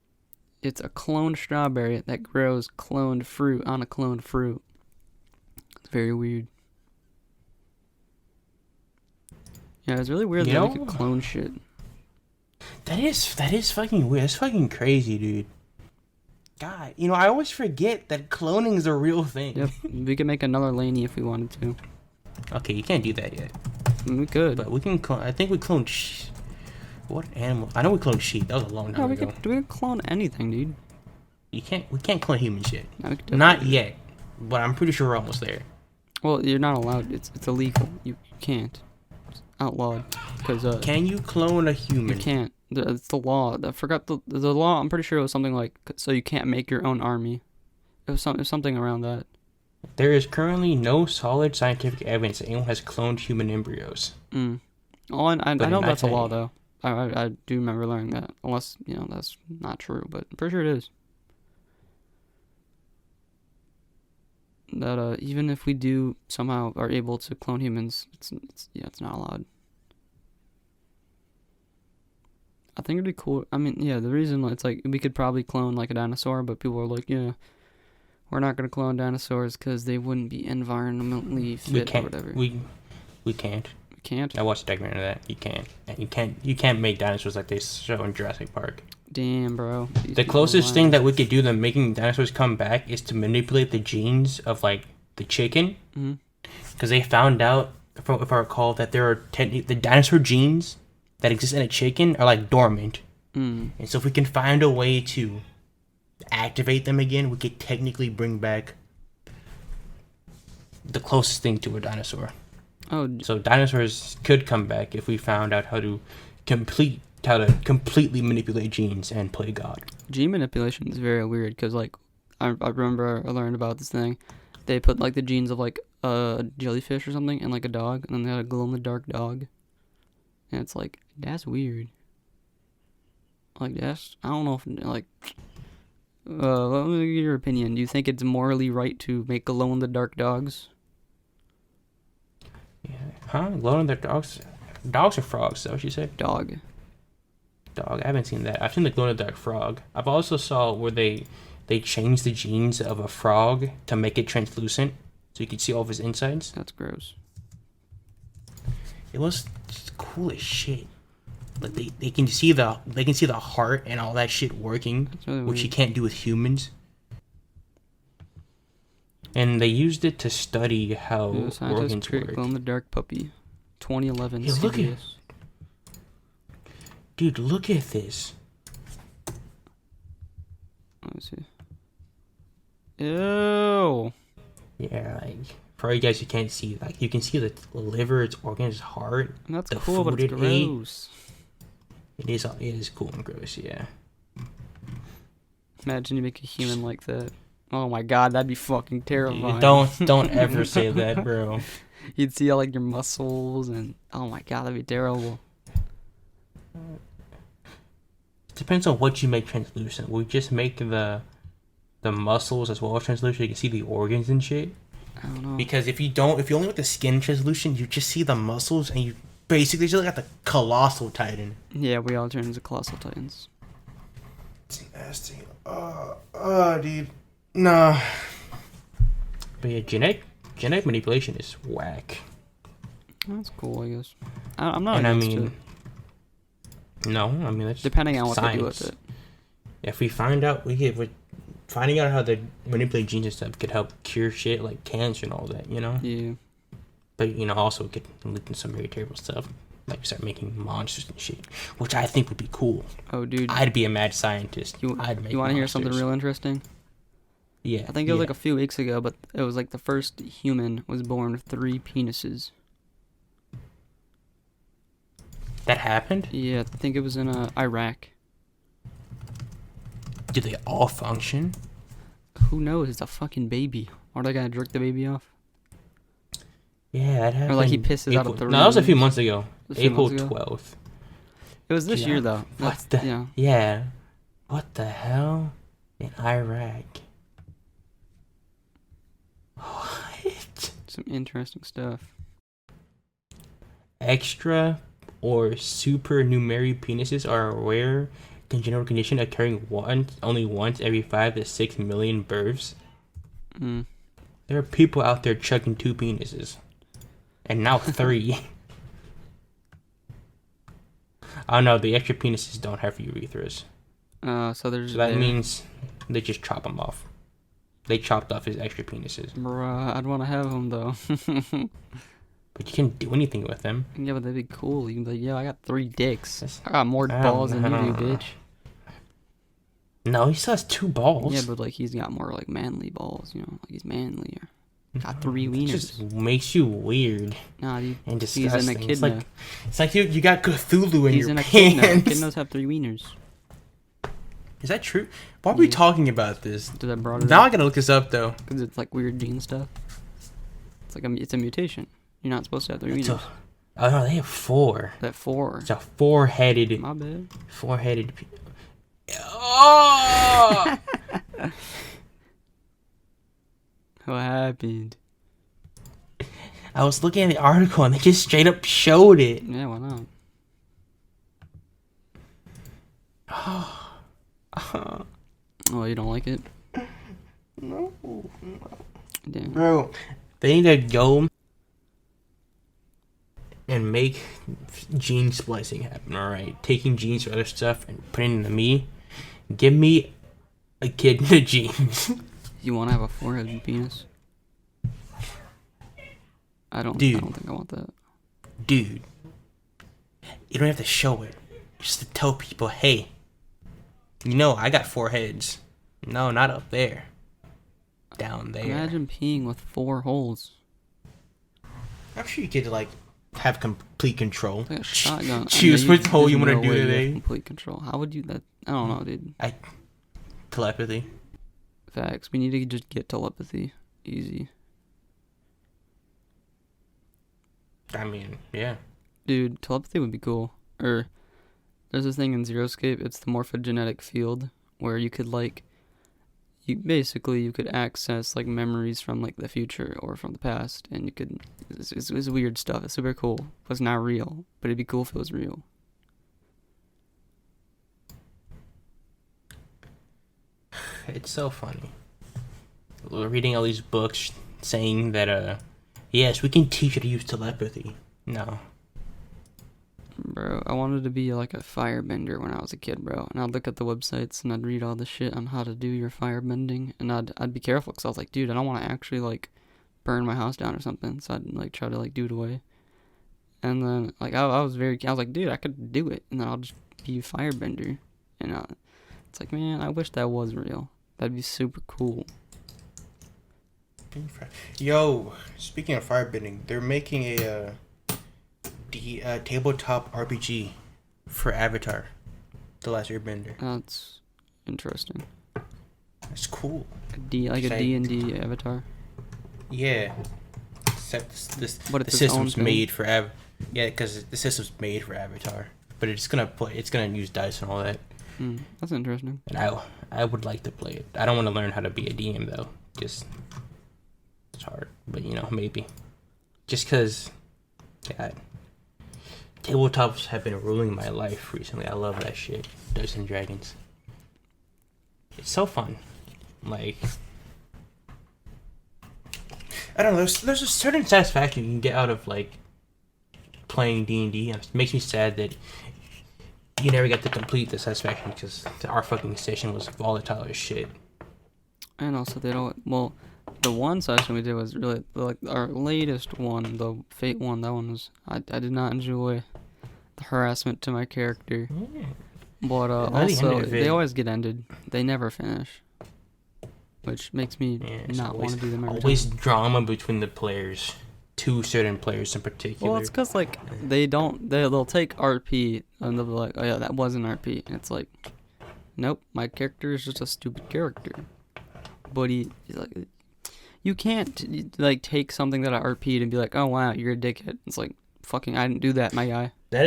it's a cloned strawberry that grows cloned fruit on a cloned fruit. It's very weird. Yeah, it's really weird that we could clone shit. That is fucking weird. That's fucking crazy, dude. God, I always forget that cloning is a real thing. Yep, we could make another Laney if we wanted to. Okay, you can't do that yet. We could. But we can clone. I think we cloned. What animal? I know we cloned sheep. That was a long time No, we ago. could clone anything, dude. We can't clone humans yet. No, we could Not definitely- yet. But I'm pretty sure we're almost there. Well, you're not allowed. It's illegal. You can't. It's outlawed. Because Can you clone a human? you can't. It's the law. I forgot the law. I'm pretty sure it was something like so you can't make your own army. It was something around that. There is currently no solid scientific evidence that anyone has cloned human embryos. Oh, I But know in that's a law 1980 though. I do remember learning that. Unless that's not true, but I'm pretty sure it is. That even if we do somehow are able to clone humans, it's not allowed. I think it'd be cool. I mean, yeah, the reason it's like we could probably clone like a dinosaur, but people are like, yeah, we're not gonna clone dinosaurs because they wouldn't be environmentally fit We or can't. whatever. We can't. We can't. I watched a documentary of that. You can't. And you can't make dinosaurs like they show in Jurassic Park. Damn, bro. These The people are closest lying. thing that we could do to making dinosaurs come back is to manipulate the genes of like the chicken, because they found out, if I recall, that there are the dinosaur genes that exist in a chicken are like dormant, and so if we can find a way to activate them again, we could technically bring back the closest thing to a dinosaur. Oh, So dinosaurs could come back if we found out how to completely manipulate genes and play God. gene manipulation is very weird because like I remember I learned about this thing. They put like the genes of like a jellyfish or something and like a dog, and then they had a glow in the dark dog. And it's like, that's weird. Like that's, I don't know if like let me get your opinion. Do you think it's morally right to make glow in the dark dogs? Yeah. Huh? Glow in the dogs? Dogs or frogs? Is that what you said? Dog. Dog. I haven't seen that. I've seen the glow in the dark frog. I've also saw where they changed the genes of a frog to make it translucent, so you could see all of his insides. That's gross. It was just cool as shit. Like they can see the heart and all that shit working, That's really which you weird. can't do with humans. And they used it to study how Yeah, scientists organs create work. glow in the dark puppy. 2011. Hey, look at- CBS. Dude, look at this. Let me see. Ew. Yeah, like for you guys who can't see, like you can see the liver, its organs, its heart. That's the cool, but food it's it ate. gross. It is cool and gross, yeah. Imagine you make a human like that. Oh my god, that'd be fucking terrifying. Don't ever say that, bro. You'd see all like your muscles and oh my god, that'd be terrible. Depends on what you make translucent. We just make the muscles as well as translucent. You can see the organs and shit. I don't know. Because if you only make the skin translucent, you just see the muscles and you basically just got the colossal titan. Yeah, we all turn into colossal titans. It's nasty. Dude. Nah. But yeah, genetic manipulation is whack. That's cool, I guess. I'm not And against it. No, I mean that's Depending on what science. they do with it. If we find out, finding out how they manipulate genes and stuff could help cure shit like cancer and all that, you know. Yeah. But also could lead to some very terrible stuff, like start making monsters and shit, which I think would be cool. Oh, dude. I'd be a mad scientist. You I'd make. You want to hear something monsters. real interesting? Yeah. I think it was like a few weeks ago, but it was like the first human was born with 3 penises. That happened? Yeah, I think it was in Iraq. Do they all function? Who knows? It's a fucking baby. Are they gonna jerk the baby off? Yeah, that happened. Or like he pisses out April. of 3. No, that was a few months ago. A few April months ago? 12th. It was this Yeah. year though. What That's- the? Yeah. Yeah. What the hell? In Iraq. What? Some interesting stuff. Extra or supernumerary penises are a rare congenital condition occurring only once every 5 to 6 million births. Mm. There are people out there chugging 2 penises. And now 3. Oh no, the extra penises don't have urethras. So there's. So that means they just chop them off. They chopped off his extra penises. Bruh, I'd want to have them though. But you can't do anything with them. Yeah, but that'd be cool. You can be like, yeah, I got 3 dicks. That's- I got more I don't balls than you know. do, bitch. No, he still has 2 balls. Yeah, but like he's got more like manly balls, you know, like he's manlier. Got 3 It wieners. just makes you weird Nah, dude. and He's disgusting. an echidna. It's like you got Cthulhu in He's your an echidna. pants. Echidnas have 3 wieners. Is that true? Why are we Yeah. talking about this? Did I brought it Now I up? gotta look this up though. Because it's like weird gene stuff. It's a mutation. You're not supposed to have 3 wieners. Oh no, they have 4. That 4. It's a 4-headed. My bad. 4-headed. Oh! What happened? I was looking at the article and they just straight up showed it. Yeah, why not? Oh, you don't like it? No. Damn. Bro, they need to go and make gene splicing happen, alright? Taking genes for other stuff and putting it into me. Give me a kidney genes. You want to have a 4-headed penis? I don't Dude. think I want that. Dude, you don't have to show it. Just to tell people, hey, you know I got 4 heads. No, not up there. Down there. Imagine peeing with 4 holes. I'm sure you could like have complete control. Like a shotgun. Choose I mean, which hole there's you want to no do way you have today. Complete control. How would you that? I don't know, dude. Telepathy. Facts. We need to just get telepathy. Easy. I mean, yeah. Dude, telepathy would be cool. Or there's this thing in Zeroscape. It's the morphogenetic field where you could like, you could access like memories from like the future or from the past, and you could. It's weird stuff. It's super cool. But it's not real. But it'd be cool if it was real. It's so funny. We're reading all these books saying that, yes, we can teach you to use telepathy. No. Bro, I wanted to be like a firebender when I was a kid, bro. And I'd look at the websites and I'd read all the shit on how to do your firebending. And I'd be careful because I was like, dude, I don't want to actually like burn my house down or something. So I'd like try to like do it away. And then like I was like, dude, I could do it, and then I'll just be Firebender, and it's like, man, I wish that was real. That'd be super cool. Yo, speaking of firebending, they're making a tabletop RPG for Avatar, The Last Airbender. That's interesting. It's cool. A D&D avatar. Yeah. Except But the it's its own system's thing? made for Yeah, because the system's made for Avatar, but it's gonna use dice and all that. That's interesting. And I would like to play it. I don't want to learn how to be a DM though. Just it's hard, but maybe. Just because, God, tabletops have been ruling my life recently. I love that shit. Dungeons and Dragons. It's so fun. Like, I don't know. There's a certain satisfaction you can get out of like playing D&D, and it makes me sad that you never got to complete the satisfaction because our fucking session was volatile as shit. And also they don't. Well, the one session we did was really like our latest one, the Fate one. That one was I did not enjoy the harassment to my character. Yeah. But By the end also of they it- always get ended. They never finish, which makes me it's not want to do them every always time. drama between the players, two certain players in particular. Well, it's because like they'll take RP and they'll be like, oh yeah, that wasn't RP, and it's like, nope, my character is just a stupid character. But he's like, you can't like take something that I RP'd and be like, oh wow, you're a dickhead. It's like, fucking, I didn't do that, my guy. That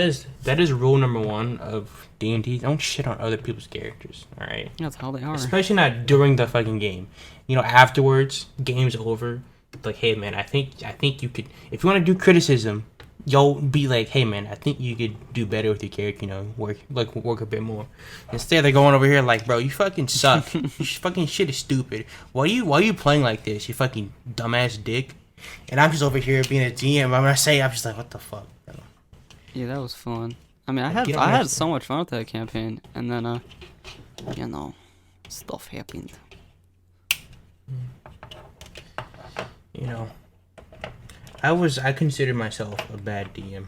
is rule number 1 of D&D. Don't shit on other people's characters. All right. That's how they are. Especially not during the fucking game. Afterwards, game's over. Like, hey man, I think you could, if you want to do criticism, you'll be like, hey man, I think you could do better with your character. Work a bit more. Instead, they're going over here like, bro, you fucking suck. Your fucking shit is stupid. Why you playing like this? You fucking dumbass dick. And I'm just over here being a DM. I'm gonna say, I'm just like, what the fuck, bro? Yeah, that was fun. I mean, I You don't had have- so much fun with that campaign, and then stuff happened. I consider myself a bad DM.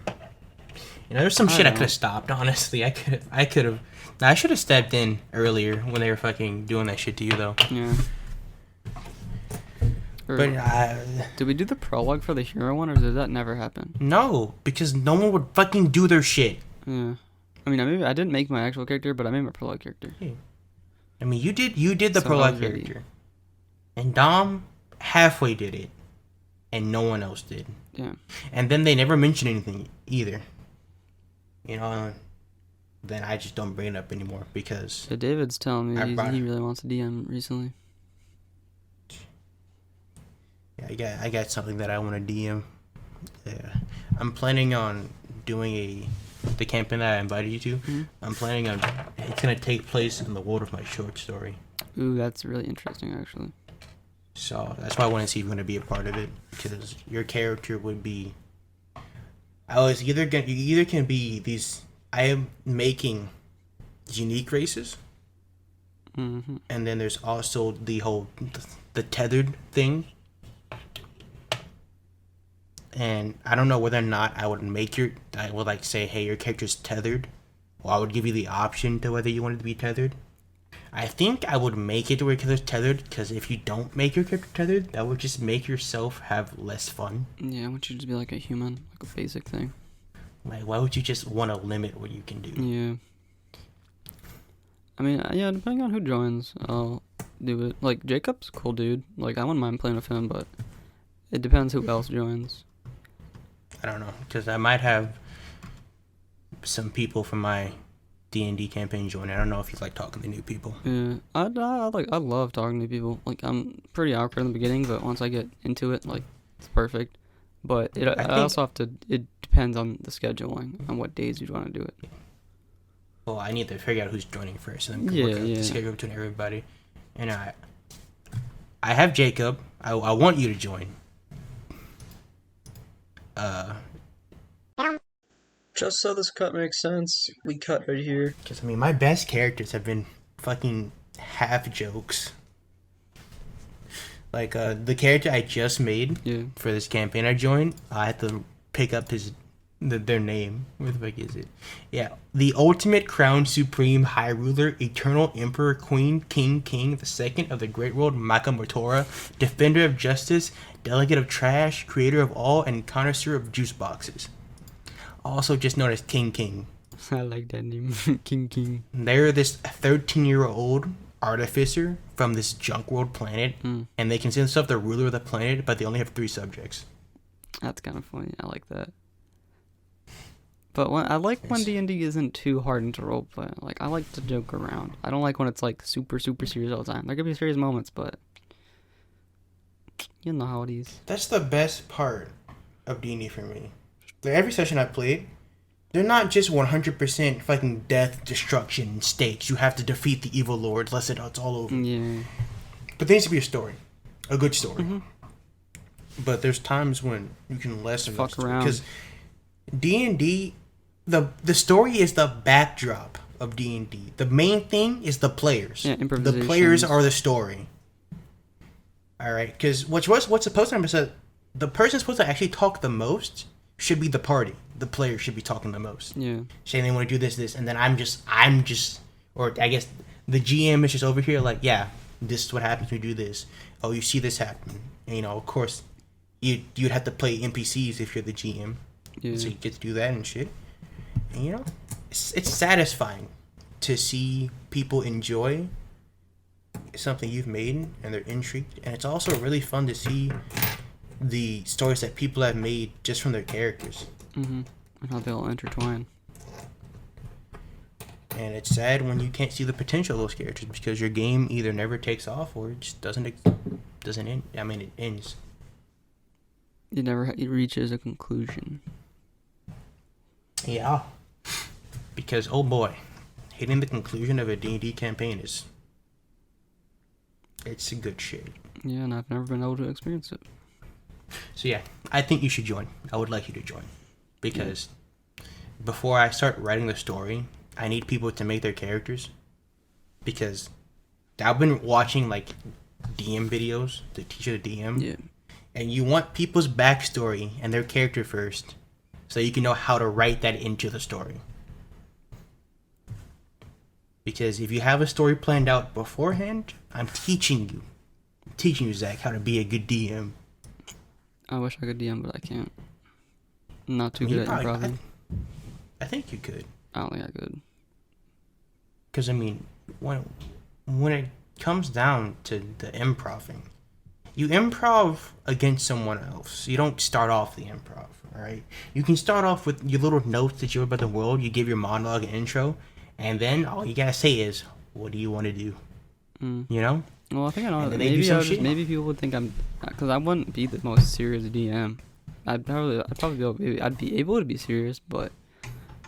There's some shit I know. could have stopped. Honestly, I should have stepped in earlier when they were fucking doing that shit to you, though. Yeah. Or, But did we do the prologue for the hero one, or did that never happen? no, because no one would fucking do their shit. Yeah. I mean, I didn't make my actual character, but I made my prologue character. I mean, you did the So prologue how did he? character, and Dom halfway did it, and no one else did. Yeah. And then they never mentioned anything either. Then I just don't bring it up anymore because So David's telling I me brought- he really wants a DM recently. I got something that I want to DM. Yeah, I'm planning on doing the campaign that I invited you to. Mhm. I'm planning on it's gonna take place in the world of my short story. Ooh, that's really interesting, actually. So that's why I want to see if you're gonna be a part of it, because your character would be. You either can be these. I am making unique races, Mm-hmm. and then there's also the tethered thing. And I don't know whether or not I would say, hey, your character's tethered, or I would give you the option to whether you wanted to be tethered. I think I would make it to where your character's tethered, because if you don't make your character tethered, that would just make yourself have less fun. Yeah, I want you to be like a human, like a basic thing. Like, why would you just want to limit what you can do? Yeah. I mean, yeah, depending on who joins, I'll do it. Like, Jacob's a cool dude. Like, I wouldn't mind playing with him, but it depends who else joins. I don't know, because I might have some people from my D&D campaign join. I don't know if you like talking to new people. Yeah, I love talking to people. Like, I'm pretty awkward in the beginning, but once I get into it, like, it's perfect. But I also have to. It depends on the scheduling, on what days you want to do it. Well, I need to figure out who's joining first, and then Yeah, work out yeah. the schedule between everybody. And I have Jacob. I want you to join. Just so this cut makes sense, we cut right here. Because, I mean, my best characters have been fucking half jokes. Like, the character I just made Yeah. for this campaign I joined, I had to pick up his their name. Where the fuck is it? Yeah, the ultimate crowned supreme high ruler, eternal emperor, queen, king, the second of the great world, Makamotora, defender of justice, delegate of trash, creator of all, and connoisseur of juice boxes. Also just known as King. I like that name. King. They're this 13-year-old artificer from this junk world planet, and they consider themselves the ruler of the planet, but they only have 3 subjects. That's kind of funny. I like that. But I like when D&D isn't too hard into roleplay. Like, I like to joke around. I don't like when it's, like, super, super serious all the time. There could be serious moments, but you know how it is. That's the best part of D&D for me. Like, every session I played, they're not just 100% fucking death, destruction, stakes. You have to defeat the evil lord, unless it's all over. Yeah. But there needs to be a story. A good story. But there's times when you can lessen Fuck that story. around. Because D&D, the story is the backdrop of D&D. The main thing is the players. Yeah, The improvisations. players are the story. Alright, because what's supposed to happen is that the person supposed to actually talk the most should be the party. The players should be talking the most. Yeah. Saying they want to do this, and then I'm just, or I guess the GM is just over here like, yeah, this is what happens when you do this. Oh, you see this happen. And, you know, of course, you'd have to play NPCs if you're the GM. Yeah. So you get to do that and shit. And, you know, it's satisfying to see people enjoy something you've made and they're intrigued. And it's also really fun to see the stories that people have made just from their characters. And how they all intertwine. And it's sad when you can't see the potential of those characters because your game either never takes off or it just doesn't end. I mean, it ends. It reaches a conclusion. Yeah. Because, oh boy, hitting the conclusion of a D&D campaign it's a good shit. Yeah, and I've never been able to experience it. So yeah, I think you should join. I would like you to join. Because before I start writing the story, I need people to make their characters. Because I've been watching, like, DM videos to teach you the DM. Yeah. And you want people's backstory and their character first, so you can know how to write that into the story. Because if you have a story planned out beforehand, I'm teaching you, Zach, how to be a good DM. I wish I could DM, but I can't. I'm not too I mean, good at improv. I think you could. I don't think I could. Because, I mean, when it comes down to the improving, you improv against someone else. You don't start off the improv, alright? You can start off with your little notes that you have about the world. You give your monologue and intro, and then all you gotta say is, what do you want to do? You know? Well, I think I know. And then they do some shit. Maybe people would think I'm, because I wouldn't be the most serious DM. I'd be able to be serious, but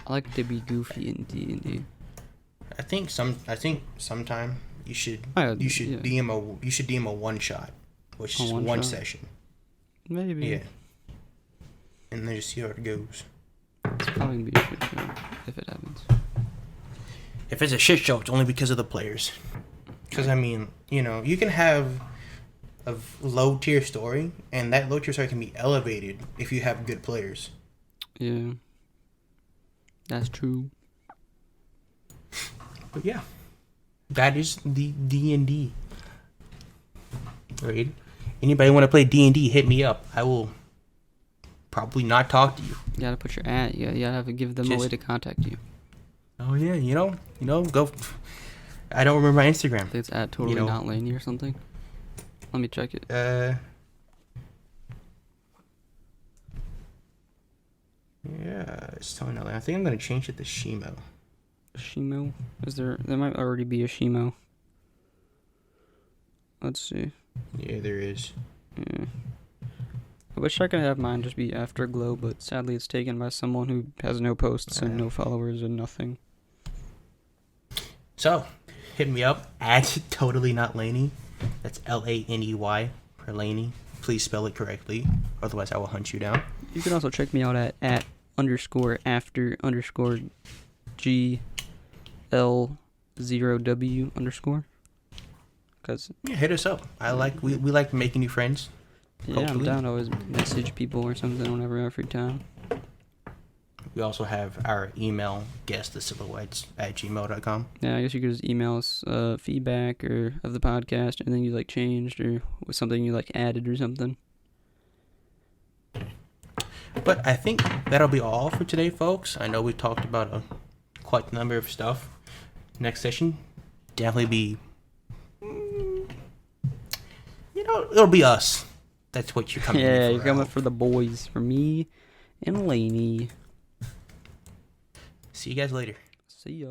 I like to be goofy in D&D. I think sometime you should Yeah. DM a one shot, which is one shot? session. Maybe. Yeah. And then just see how it goes. It's probably gonna be a shit show if it happens. If it's a shit show, it's only because of the players. Because, I mean, you know, you can have a low tier story, and that low tier story can be elevated if you have good players. Yeah. That's true. But yeah, that is the D&D. Right? Anybody want to play D&D, hit me up. I will probably not talk to you. You gotta put your ad. You gotta have to give them a way to contact you. Oh yeah, you know, go. I don't remember my Instagram. I think it's at totally not Laney or something. Let me check it. Yeah, it's totally not. I think I'm gonna change it to Shimo. Shimo? There might already be a Shimo. Let's see. Yeah, there is. Yeah. I wish I could have mine just be Afterglow, but sadly it's taken by someone who has no posts and no followers and nothing. So, hit me up at totally not Laney. That's Laney for Laney. Please spell it correctly, otherwise I will hunt you down. You can also check me out at @_after_GL0W_. Cause yeah, hit us up. We like making new friends. yeah, Hopefully. I'm down to always message people or something whenever I have free time. We also have our email, guessthesilhouettes@gmail.com. Yeah, I guess you could just email us feedback or of the podcast, and then you like changed or was something you like added or something. But I think that'll be all for today, folks. I know we talked about quite a number of stuff. Next session, definitely be, it'll be us. That's what you're coming. Yeah, in you're coming for the boys, for me and Laney. See you guys later. See ya.